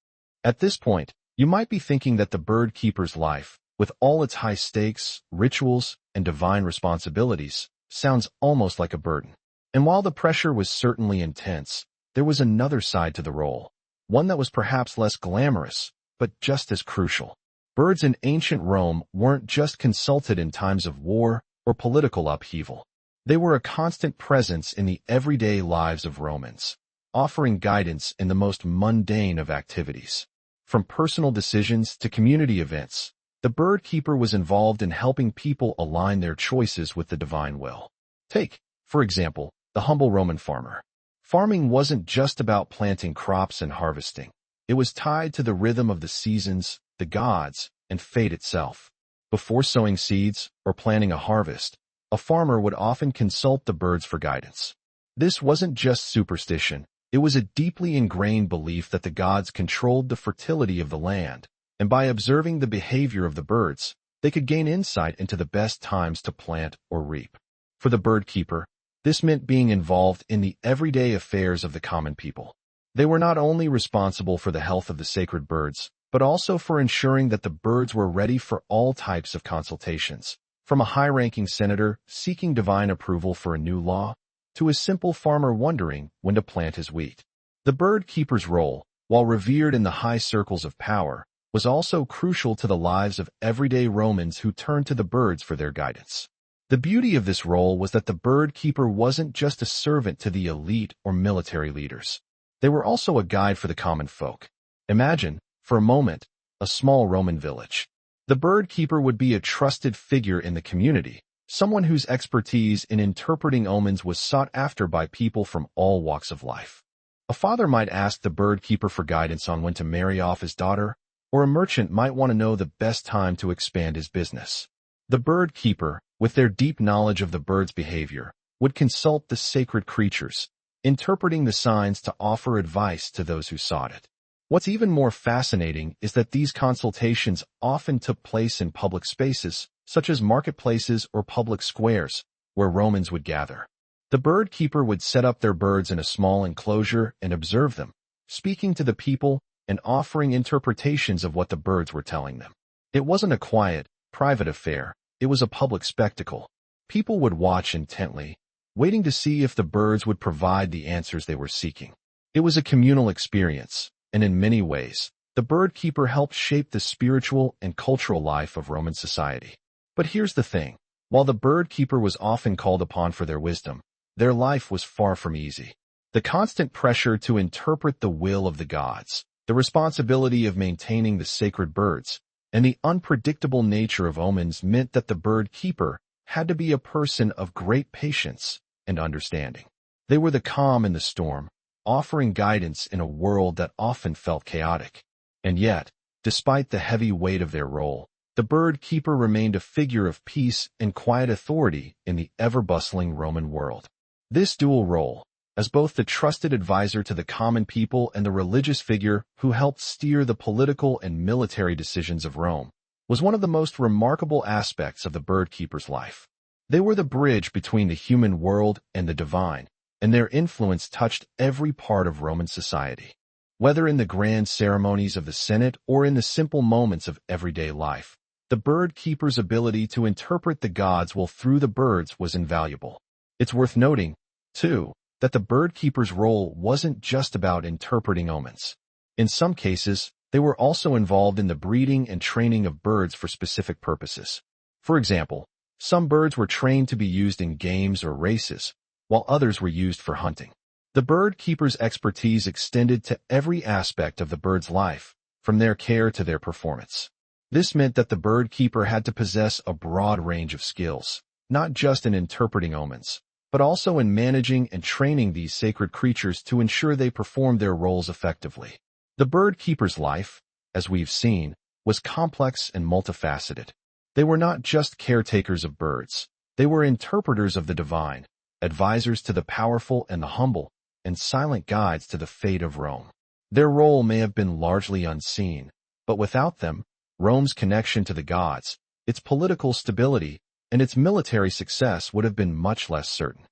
At this point, you might be thinking that the bird keeper's life, with all its high stakes, rituals, and divine responsibilities, sounds almost like a burden. And while the pressure was certainly intense, there was another side to the role, one that was perhaps less glamorous, but just as crucial. Birds in ancient Rome weren't just consulted in times of war or political upheaval. They were a constant presence in the everyday lives of Romans, offering guidance in the most mundane of activities. From personal decisions to community events, the bird keeper was involved in helping people align their choices with the divine will. Take, for example, the humble Roman farmer. Farming wasn't just about planting crops and harvesting. It was tied to the rhythm of the seasons, the gods, and fate itself. Before sowing seeds or planting a harvest, a farmer would often consult the birds for guidance. This wasn't just superstition, It was a deeply ingrained belief that the gods controlled the fertility of the land, and by observing the behavior of the birds, they could gain insight into the best times to plant or reap. For the bird keeper, this meant being involved in the everyday affairs of the common people. They were not only responsible for the health of the sacred birds, but also for ensuring that the birds were ready for all types of consultations, from a high-ranking senator seeking divine approval for a new law, to a simple farmer wondering when to plant his wheat. The bird keeper's role, while revered in the high circles of power, was also crucial to the lives of everyday Romans who turned to the birds for their guidance. The beauty of this role was that the bird keeper wasn't just a servant to the elite or military leaders. They were also a guide for the common folk. Imagine, for a moment, a small Roman village. The bird keeper would be a trusted figure in the community, someone whose expertise in interpreting omens was sought after by people from all walks of life. A father might ask the bird keeper for guidance on when to marry off his daughter, or a merchant might want to know the best time to expand his business. The bird keeper, with their deep knowledge of the bird's behavior, would consult the sacred creatures, interpreting the signs to offer advice to those who sought it. What's even more fascinating is that these consultations often took place in public spaces, such as marketplaces or public squares, where Romans would gather. The bird keeper would set up their birds in a small enclosure and observe them, speaking to the people and offering interpretations of what the birds were telling them. It wasn't a quiet, private affair. It was a public spectacle. People would watch intently, waiting to see if the birds would provide the answers they were seeking. It was a communal experience, and in many ways, the bird keeper helped shape the spiritual and cultural life of Roman society. But here's the thing. While the bird keeper was often called upon for their wisdom, their life was far from easy. The constant pressure to interpret the will of the gods, the responsibility of maintaining the sacred birds, and the unpredictable nature of omens meant that the bird keeper had to be a person of great patience and understanding. They were the calm in the storm, offering guidance in a world that often felt chaotic. And yet, despite the heavy weight of their role, the bird keeper remained a figure of peace and quiet authority in the ever-bustling Roman world. This dual role, as both the trusted advisor to the common people and the religious figure who helped steer the political and military decisions of Rome, was one of the most remarkable aspects of the bird keeper's life. They were the bridge between the human world and the divine, and their influence touched every part of Roman society. Whether in the grand ceremonies of the Senate or in the simple moments of everyday life, the bird keeper's ability to interpret the gods while through the birds was invaluable. It's worth noting, too, that the bird keeper's role wasn't just about interpreting omens. In some cases, they were also involved in the breeding and training of birds for specific purposes. For example, some birds were trained to be used in games or races, while others were used for hunting. The bird keeper's expertise extended to every aspect of the bird's life, from their care to their performance. This meant that the bird keeper had to possess a broad range of skills, not just in interpreting omens, but also in managing and training these sacred creatures to ensure they performed their roles effectively. The bird keeper's life, as we've seen, was complex and multifaceted. They were not just caretakers of birds. They were interpreters of the divine, advisors to the powerful and the humble, and silent guides to the fate of Rome. Their role may have been largely unseen, but without them, Rome's connection to the gods, its political stability, and its military success would have been much less certain.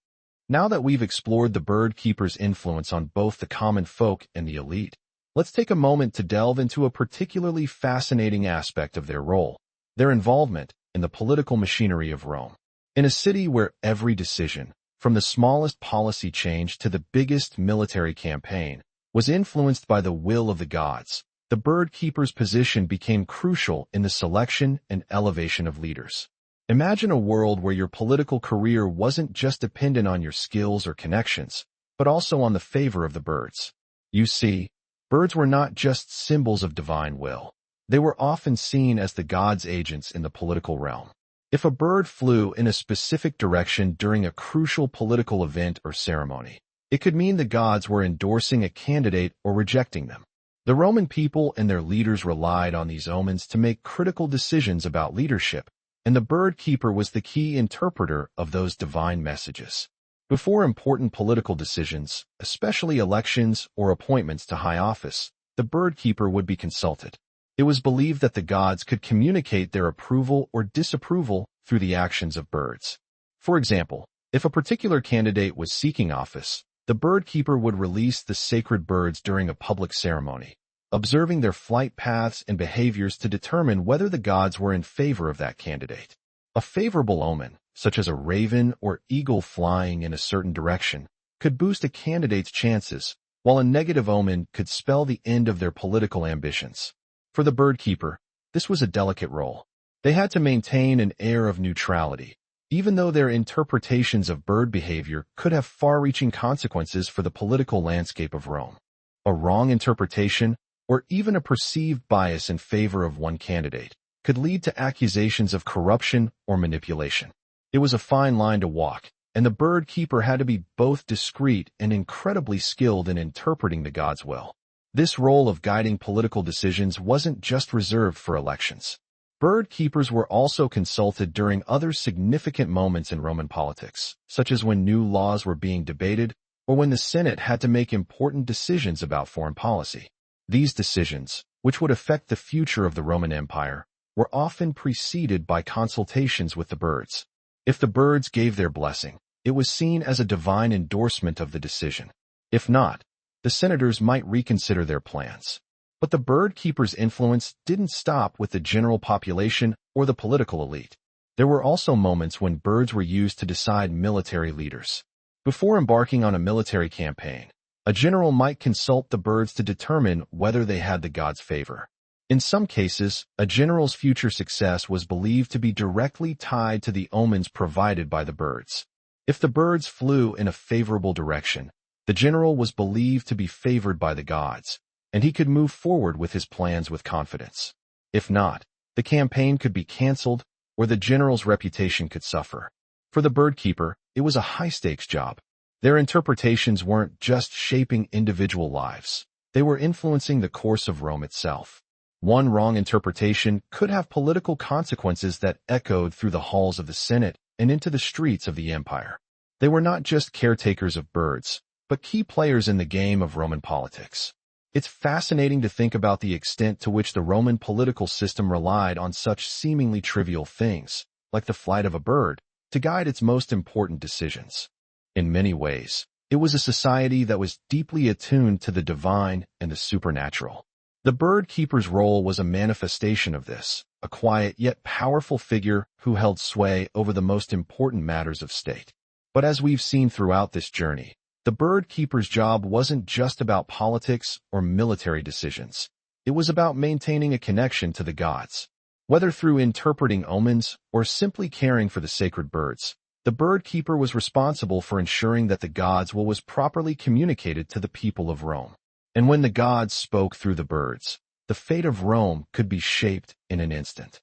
Now that we've explored the bird keeper's influence on both the common folk and the elite, let's take a moment to delve into a particularly fascinating aspect of their role, their involvement in the political machinery of Rome. In a city where every decision, from the smallest policy change to the biggest military campaign, was influenced by the will of the gods, the bird keeper's position became crucial in the selection and elevation of leaders. Imagine a world where your political career wasn't just dependent on your skills or connections, but also on the favor of the birds. You see, birds were not just symbols of divine will. They were often seen as the gods' agents in the political realm. If a bird flew in a specific direction during a crucial political event or ceremony, it could mean the gods were endorsing a candidate or rejecting them. The Roman people and their leaders relied on these omens to make critical decisions about leadership, and the bird keeper was the key interpreter of those divine messages. Before important political decisions, especially elections or appointments to high office, the bird keeper would be consulted. It was believed that the gods could communicate their approval or disapproval through the actions of birds. For example, if a particular candidate was seeking office, the bird keeper would release the sacred birds during a public ceremony, observing their flight paths and behaviors to determine whether the gods were in favor of that candidate. A favorable omen, such as a raven or eagle flying in a certain direction, could boost a candidate's chances, while a negative omen could spell the end of their political ambitions. For the bird keeper, this was a delicate role. They had to maintain an air of neutrality, even though their interpretations of bird behavior could have far-reaching consequences for the political landscape of Rome. A wrong interpretation, or even a perceived bias in favor of one candidate, could lead to accusations of corruption or manipulation. It was a fine line to walk, and the bird keeper had to be both discreet and incredibly skilled in interpreting the gods' will. This role of guiding political decisions wasn't just reserved for elections. Bird keepers were also consulted during other significant moments in Roman politics, such as when new laws were being debated or when the Senate had to make important decisions about foreign policy. These decisions, which would affect the future of the Roman Empire, were often preceded by consultations with the birds. If the birds gave their blessing, it was seen as a divine endorsement of the decision. If not, the senators might reconsider their plans. But the bird keeper's influence didn't stop with the general population or the political elite. There were also moments when birds were used to decide military leaders. Before embarking on a military campaign, a general might consult the birds to determine whether they had the gods' favor. In some cases, a general's future success was believed to be directly tied to the omens provided by the birds. If the birds flew in a favorable direction, the general was believed to be favored by the gods, and he could move forward with his plans with confidence. If not, the campaign could be canceled, or the general's reputation could suffer. For the bird keeper, it was a high-stakes job. Their interpretations weren't just shaping individual lives. They were influencing the course of Rome itself. One wrong interpretation could have political consequences that echoed through the halls of the Senate and into the streets of the empire. They were not just caretakers of birds, but key players in the game of Roman politics. It's fascinating to think about the extent to which the Roman political system relied on such seemingly trivial things, like the flight of a bird, to guide its most important decisions. In many ways, it was a society that was deeply attuned to the divine and the supernatural. The bird keeper's role was a manifestation of this, a quiet yet powerful figure who held sway over the most important matters of state. But as we've seen throughout this journey, the bird keeper's job wasn't just about politics or military decisions. It was about maintaining a connection to the gods. Whether through interpreting omens or simply caring for the sacred birds, the bird keeper was responsible for ensuring that the gods' will was properly communicated to the people of Rome. And when the gods spoke through the birds, the fate of Rome could be shaped in an instant.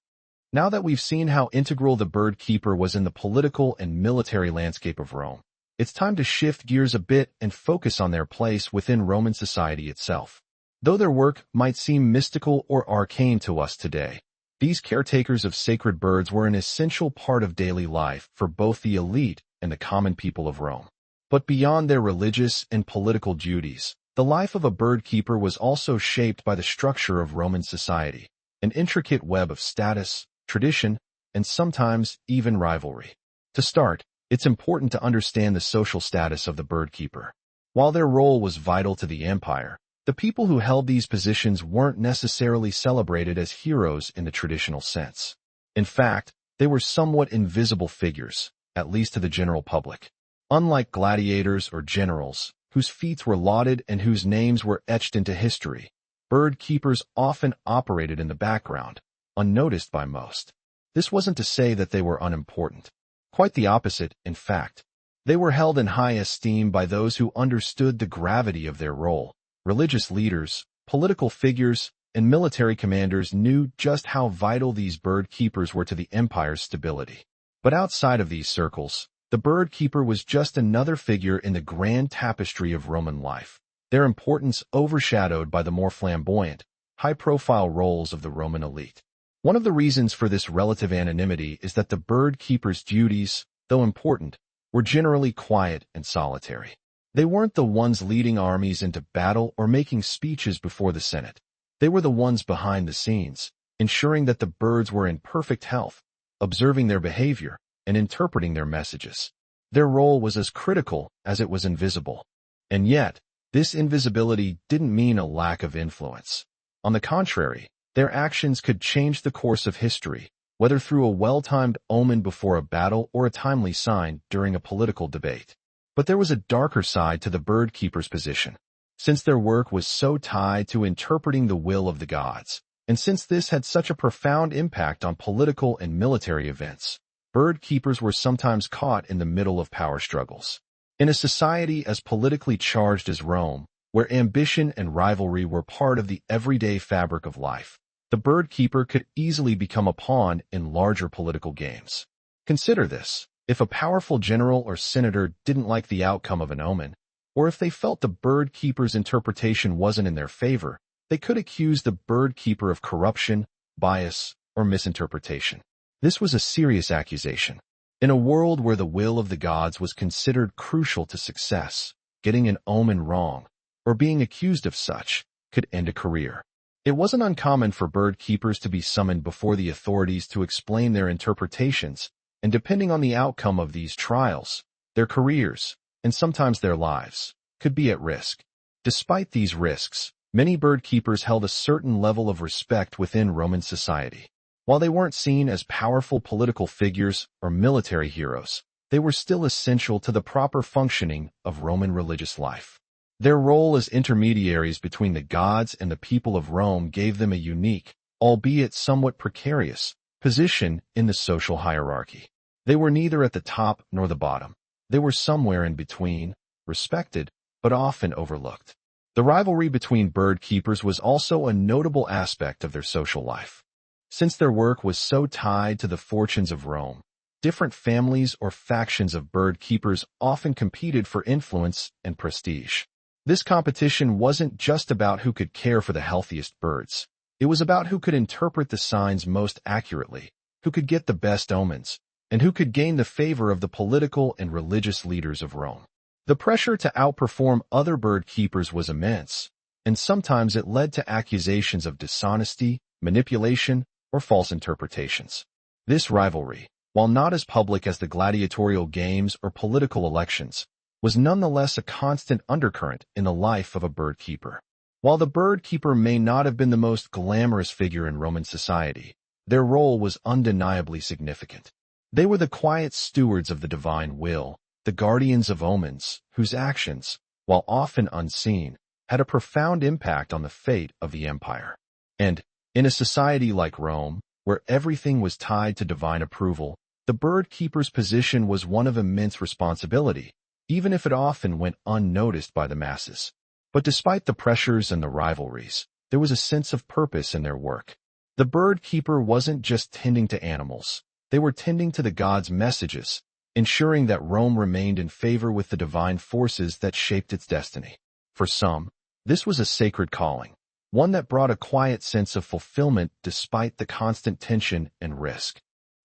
Now that we've seen how integral the bird keeper was in the political and military landscape of Rome, it's time to shift gears a bit and focus on their place within Roman society itself. Though their work might seem mystical or arcane to us today, these caretakers of sacred birds were an essential part of daily life for both the elite and the common people of Rome. But beyond their religious and political duties, the life of a bird keeper was also shaped by the structure of Roman society, an intricate web of status, tradition, and sometimes even rivalry. To start, it's important to understand the social status of the bird keeper. While their role was vital to the empire, the people who held these positions weren't necessarily celebrated as heroes in the traditional sense. In fact, they were somewhat invisible figures, at least to the general public. Unlike gladiators or generals, whose feats were lauded and whose names were etched into history, bird keepers often operated in the background, unnoticed by most. This wasn't to say that they were unimportant. Quite the opposite, in fact. They were held in high esteem by those who understood the gravity of their role. Religious leaders, political figures, and military commanders knew just how vital these bird keepers were to the empire's stability. But outside of these circles, the bird keeper was just another figure in the grand tapestry of Roman life, their importance overshadowed by the more flamboyant, high-profile roles of the Roman elite. One of the reasons for this relative anonymity is that the bird keeper's duties, though important, were generally quiet and solitary. They weren't the ones leading armies into battle or making speeches before the Senate. They were the ones behind the scenes, ensuring that the birds were in perfect health, observing their behavior, and interpreting their messages. Their role was as critical as it was invisible. And yet, this invisibility didn't mean a lack of influence. On the contrary, their actions could change the course of history, whether through a well-timed omen before a battle or a timely sign during a political debate. But there was a darker side to the bird keeper's position. Since their work was so tied to interpreting the will of the gods, and since this had such a profound impact on political and military events, bird keepers were sometimes caught in the middle of power struggles. In a society as politically charged as Rome, where ambition and rivalry were part of the everyday fabric of life, the bird keeper could easily become a pawn in larger political games. Consider this. If a powerful general or senator didn't like the outcome of an omen, or if they felt the bird keeper's interpretation wasn't in their favor, they could accuse the bird keeper of corruption, bias, or misinterpretation. This was a serious accusation. In a world where the will of the gods was considered crucial to success, getting an omen wrong, or being accused of such, could end a career. It wasn't uncommon for bird keepers to be summoned before the authorities to explain their interpretations, and depending on the outcome of these trials, their careers, and sometimes their lives, could be at risk. Despite these risks, many bird keepers held a certain level of respect within Roman society. While they weren't seen as powerful political figures or military heroes, they were still essential to the proper functioning of Roman religious life. Their role as intermediaries between the gods and the people of Rome gave them a unique, albeit somewhat precarious, position in the social hierarchy. They were neither at the top nor the bottom. They were somewhere in between, respected, but often overlooked. The rivalry between bird keepers was also a notable aspect of their social life. Since their work was so tied to the fortunes of Rome, different families or factions of bird keepers often competed for influence and prestige. This competition wasn't just about who could care for the healthiest birds. It was about who could interpret the signs most accurately, who could get the best omens, and who could gain the favor of the political and religious leaders of Rome. The pressure to outperform other bird keepers was immense, and sometimes it led to accusations of dishonesty, manipulation, or false interpretations. This rivalry, while not as public as the gladiatorial games or political elections, was nonetheless a constant undercurrent in the life of a bird keeper. While the bird keeper may not have been the most glamorous figure in Roman society, their role was undeniably significant. They were the quiet stewards of the divine will, the guardians of omens, whose actions, while often unseen, had a profound impact on the fate of the empire. And, in a society like Rome, where everything was tied to divine approval, the bird keeper's position was one of immense responsibility, even if it often went unnoticed by the masses. But despite the pressures and the rivalries, there was a sense of purpose in their work. The bird keeper wasn't just tending to animals. They were tending to the gods' messages, ensuring that Rome remained in favor with the divine forces that shaped its destiny. For some, this was a sacred calling, one that brought a quiet sense of fulfillment despite the constant tension and risk.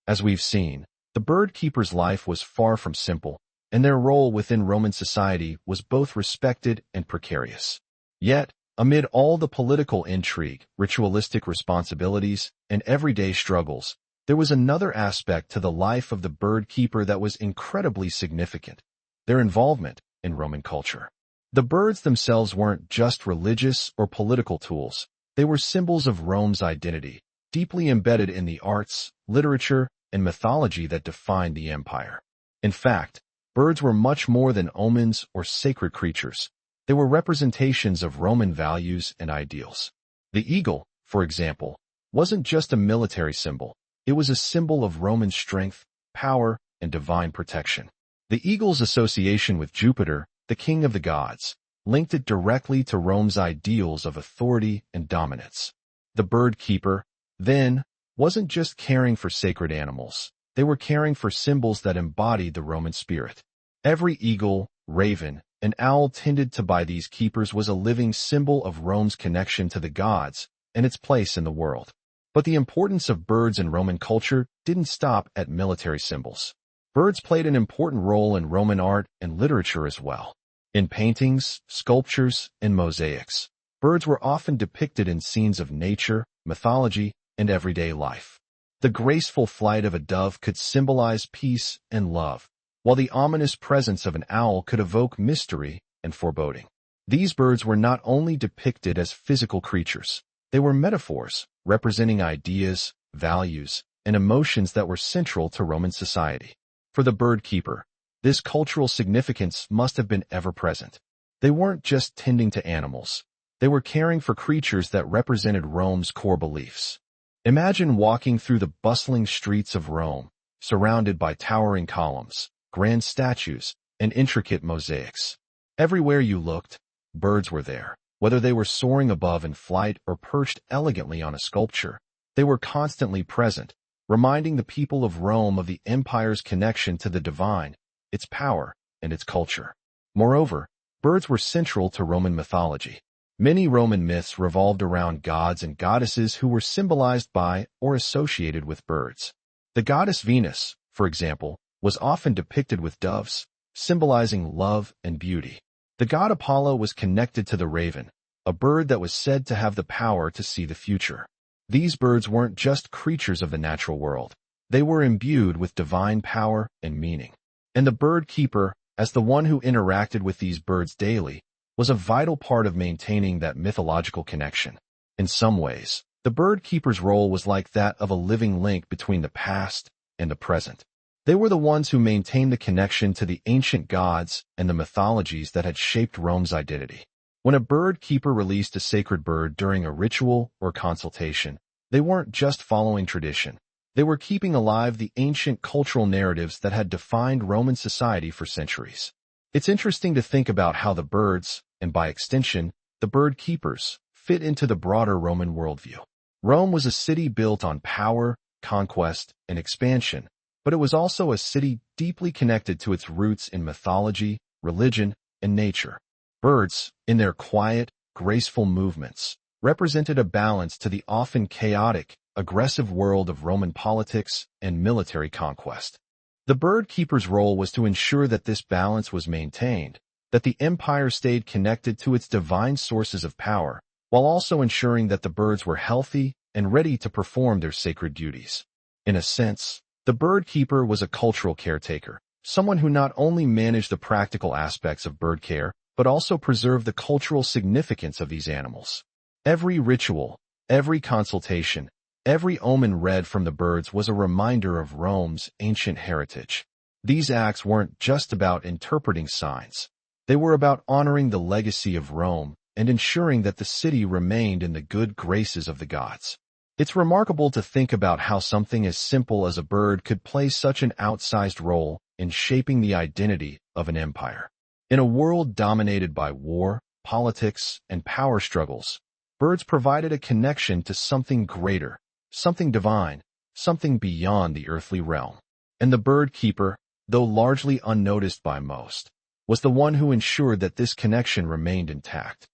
As we've seen, the bird keeper's life was far from simple, and their role within Roman society was both respected and precarious. Yet, amid all the political intrigue, ritualistic responsibilities, and everyday struggles, there was another aspect to the life of the bird keeper that was incredibly significant: their involvement in Roman culture. The birds themselves weren't just religious or political tools. They were symbols of Rome's identity, deeply embedded in the arts, literature, and mythology that defined the empire. In fact, birds were much more than omens or sacred creatures. They were representations of Roman values and ideals. The eagle, for example, wasn't just a military symbol. It was a symbol of Roman strength, power, and divine protection. The eagle's association with Jupiter, the king of the gods, linked it directly to Rome's ideals of authority and dominance. The bird keeper, then, wasn't just caring for sacred animals. They were caring for symbols that embodied the Roman spirit. Every eagle, raven, and owl tended to by these keepers was a living symbol of Rome's connection to the gods and its place in the world. But the importance of birds in Roman culture didn't stop at military symbols. Birds played an important role in Roman art and literature as well. In paintings, sculptures, and mosaics, birds were often depicted in scenes of nature, mythology, and everyday life. The graceful flight of a dove could symbolize peace and love, while the ominous presence of an owl could evoke mystery and foreboding. These birds were not only depicted as physical creatures, they were metaphors representing ideas, values, and emotions that were central to Roman society. For the bird keeper, this cultural significance must have been ever-present. They weren't just tending to animals. They were caring for creatures that represented Rome's core beliefs. Imagine walking through the bustling streets of Rome, surrounded by towering columns, grand statues, and intricate mosaics. Everywhere you looked, birds were there. Whether they were soaring above in flight or perched elegantly on a sculpture, they were constantly present, reminding the people of Rome of the empire's connection to the divine, its power, and its culture. Moreover, birds were central to Roman mythology. Many Roman myths revolved around gods and goddesses who were symbolized by or associated with birds. The goddess Venus, for example, was often depicted with doves, symbolizing love and beauty. The god Apollo was connected to the raven, a bird that was said to have the power to see the future. These birds weren't just creatures of the natural world. They were imbued with divine power and meaning. And the bird keeper, as the one who interacted with these birds daily, was a vital part of maintaining that mythological connection. In some ways, the bird keeper's role was like that of a living link between the past and the present. They were the ones who maintained the connection to the ancient gods and the mythologies that had shaped Rome's identity. When a bird keeper released a sacred bird during a ritual or consultation, they weren't just following tradition. They were keeping alive the ancient cultural narratives that had defined Roman society for centuries. It's interesting to think about how the birds, and by extension, the bird keepers, fit into the broader Roman worldview. Rome was a city built on power, conquest, and expansion, but it was also a city deeply connected to its roots in mythology, religion, and nature. Birds, in their quiet, graceful movements, represented a balance to the often chaotic, aggressive world of Roman politics and military conquest. The bird keeper's role was to ensure that this balance was maintained, that the empire stayed connected to its divine sources of power, while also ensuring that the birds were healthy and ready to perform their sacred duties. In a sense, the bird keeper was a cultural caretaker, someone who not only managed the practical aspects of bird care, but also preserved the cultural significance of these animals. Every ritual, every consultation, every omen read from the birds was a reminder of Rome's ancient heritage. These acts weren't just about interpreting signs. They were about honoring the legacy of Rome and ensuring that the city remained in the good graces of the gods. It's remarkable to think about how something as simple as a bird could play such an outsized role in shaping the identity of an empire. In a world dominated by war, politics, and power struggles, birds provided a connection to something greater, something divine, something beyond the earthly realm. And the bird keeper, though largely unnoticed by most, was the one who ensured that this connection remained intact.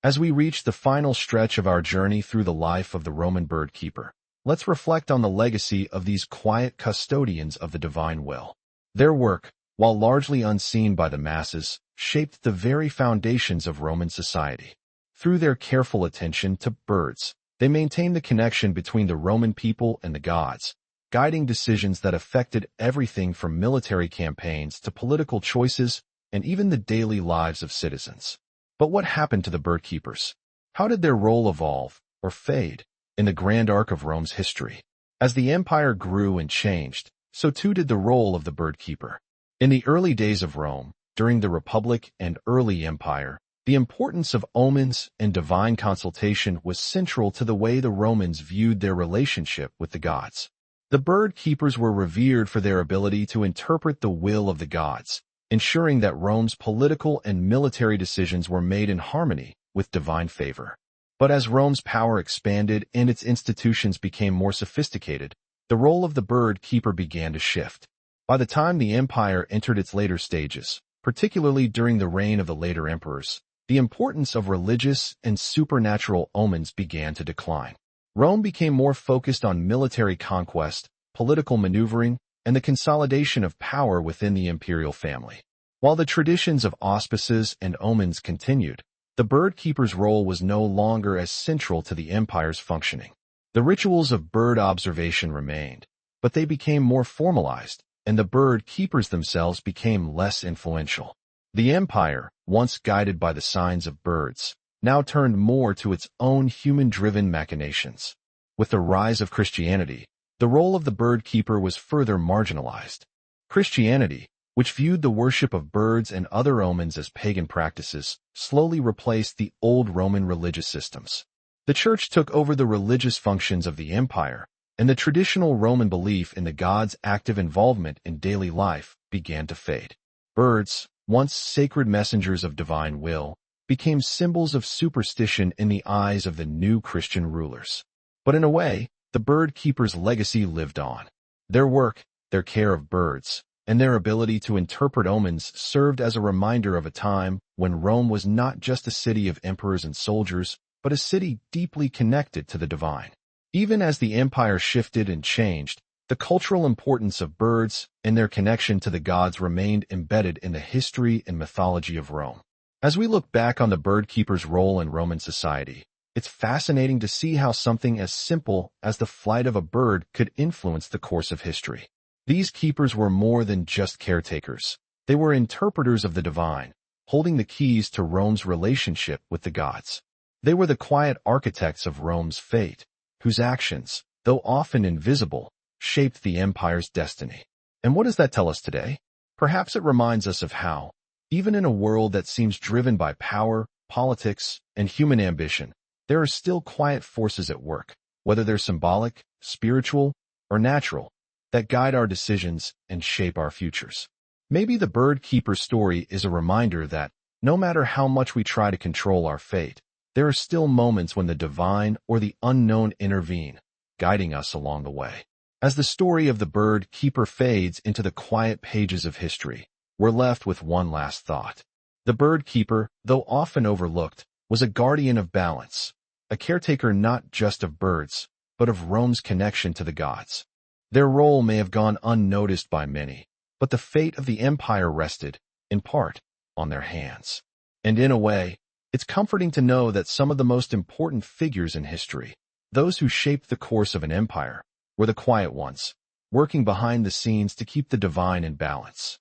As we reach the final stretch of our journey through the life of the Roman bird keeper, let's reflect on the legacy of these quiet custodians of the divine will. Their work, while largely unseen by the masses, shaped the very foundations of Roman society. Through their careful attention to birds, they maintained the connection between the Roman people and the gods, guiding decisions that affected everything from military campaigns to political choices and even the daily lives of citizens. But what happened to the bird keepers? How did their role evolve, or fade, in the grand arc of Rome's history? As the empire grew and changed, so too did the role of the bird keeper. In the early days of Rome, during the Republic and early Empire, the importance of omens and divine consultation was central to the way the Romans viewed their relationship with the gods. The bird keepers were revered for their ability to interpret the will of the gods, ensuring that Rome's political and military decisions were made in harmony with divine favor. But as Rome's power expanded and its institutions became more sophisticated, the role of the bird keeper began to shift. By the time the empire entered its later stages, particularly during the reign of the later emperors, the importance of religious and supernatural omens began to decline. Rome became more focused on military conquest, political maneuvering, and the consolidation of power within the imperial family. While the traditions of auspices and omens continued, the bird keeper's role was no longer as central to the empire's functioning. The rituals of bird observation remained, but they became more formalized, and the bird keepers themselves became less influential. The empire, once guided by the signs of birds, now turned more to its own human-driven machinations. With the rise of Christianity, the role of the bird keeper was further marginalized. Christianity, which viewed the worship of birds and other omens as pagan practices, slowly replaced the old Roman religious systems. The church took over the religious functions of the empire, and the traditional Roman belief in the gods' active involvement in daily life began to fade. Birds, once sacred messengers of divine will, became symbols of superstition in the eyes of the new Christian rulers. But in a way, the bird keeper's legacy lived on. Their work, their care of birds, and their ability to interpret omens served as a reminder of a time when Rome was not just a city of emperors and soldiers, but a city deeply connected to the divine. Even as the empire shifted and changed, the cultural importance of birds and their connection to the gods remained embedded in the history and mythology of Rome. As we look back on the bird keeper's role in Roman society, it's fascinating to see how something as simple as the flight of a bird could influence the course of history. These keepers were more than just caretakers. They were interpreters of the divine, holding the keys to Rome's relationship with the gods. They were the quiet architects of Rome's fate, whose actions, though often invisible, shaped the empire's destiny. And what does that tell us today? Perhaps it reminds us of how, even in a world that seems driven by power, politics, and human ambition, there are still quiet forces at work, whether they're symbolic, spiritual, or natural, that guide our decisions and shape our futures. Maybe the bird keeper story is a reminder that, no matter how much we try to control our fate, there are still moments when the divine or the unknown intervene, guiding us along the way. As the story of the bird keeper fades into the quiet pages of history, we're left with one last thought. The bird keeper, though often overlooked, was a guardian of balance, a caretaker not just of birds, but of Rome's connection to the gods. Their role may have gone unnoticed by many, but the fate of the empire rested, in part, on their hands. And in a way, it's comforting to know that some of the most important figures in history, those who shaped the course of an empire, were the quiet ones, working behind the scenes to keep the divine in balance.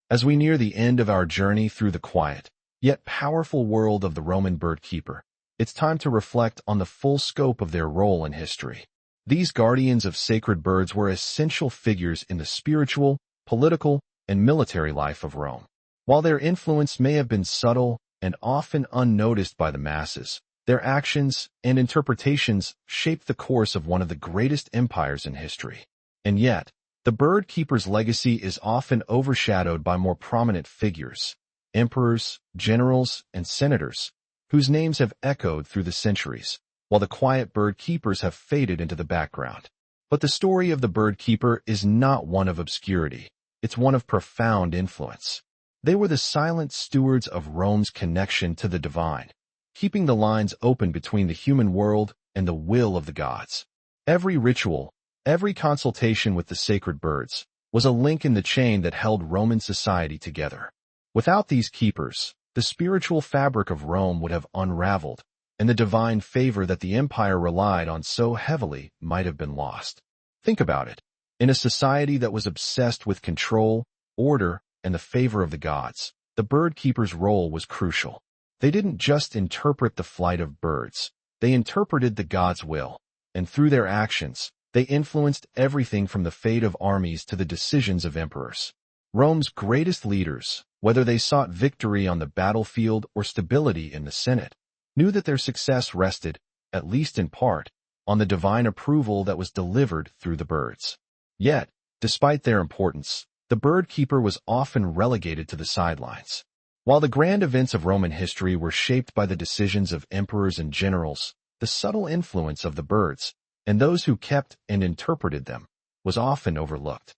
As we near the end of our journey through the quiet, yet powerful world of the Roman bird keeper, it's time to reflect on the full scope of their role in history. These guardians of sacred birds were essential figures in the spiritual, political, and military life of Rome. While their influence may have been subtle and often unnoticed by the masses, their actions and interpretations shaped the course of one of the greatest empires in history. And yet, the bird keeper's legacy is often overshadowed by more prominent figures, emperors, generals, and senators, whose names have echoed through the centuries, while the quiet bird keepers have faded into the background. But the story of the bird keeper is not one of obscurity, it's one of profound influence. They were the silent stewards of Rome's connection to the divine, keeping the lines open between the human world and the will of the gods. Every ritual, every consultation with the sacred birds, was a link in the chain that held Roman society together. Without these keepers, the spiritual fabric of Rome would have unraveled, and the divine favor that the empire relied on so heavily might have been lost. Think about it. In a society that was obsessed with control, order, and the favor of the gods, the bird keeper's role was crucial. They didn't just interpret the flight of birds, they interpreted the gods' will, and through their actions, they influenced everything from the fate of armies to the decisions of emperors. Rome's greatest leaders, whether they sought victory on the battlefield or stability in the Senate, knew that their success rested, at least in part, on the divine approval that was delivered through the birds. Yet, despite their importance, the bird keeper was often relegated to the sidelines. While the grand events of Roman history were shaped by the decisions of emperors and generals, the subtle influence of the birds, and those who kept and interpreted them, was often overlooked.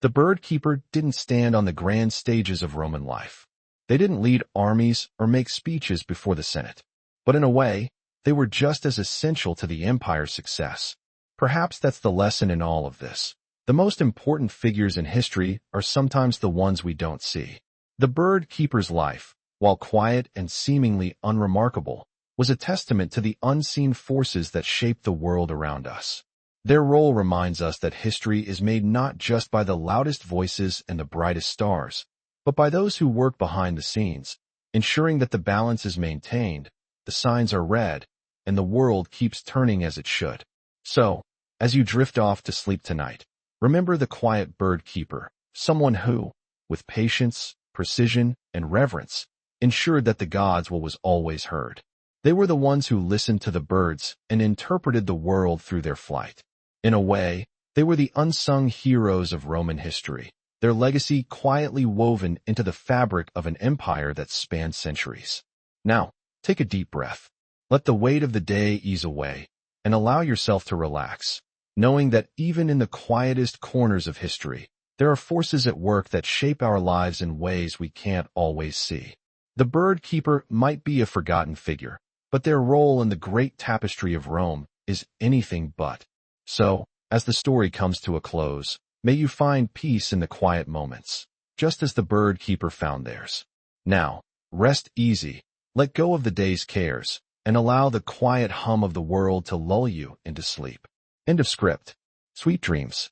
The bird keeper didn't stand on the grand stages of Roman life. They didn't lead armies or make speeches before the Senate. But in a way, they were just as essential to the empire's success. Perhaps that's the lesson in all of this. The most important figures in history are sometimes the ones we don't see. The bird keeper's life, while quiet and seemingly unremarkable, was a testament to the unseen forces that shape the world around us. Their role reminds us that history is made not just by the loudest voices and the brightest stars, but by those who work behind the scenes, ensuring that the balance is maintained, the signs are read, and the world keeps turning as it should. So, as you drift off to sleep tonight, remember the quiet bird keeper, someone who, with patience, precision, and reverence, ensured that the God's will was always heard. They were the ones who listened to the birds and interpreted the world through their flight. In a way, they were the unsung heroes of Roman history, their legacy quietly woven into the fabric of an empire that spanned centuries. Now, take a deep breath. Let the weight of the day ease away, and allow yourself to relax, knowing that even in the quietest corners of history, there are forces at work that shape our lives in ways we can't always see. The bird keeper might be a forgotten figure, but their role in the great tapestry of Rome is anything but. So, as the story comes to a close, may you find peace in the quiet moments, just as the bird keeper found theirs. Now, rest easy, let go of the day's cares, and allow the quiet hum of the world to lull you into sleep. End of script. Sweet dreams.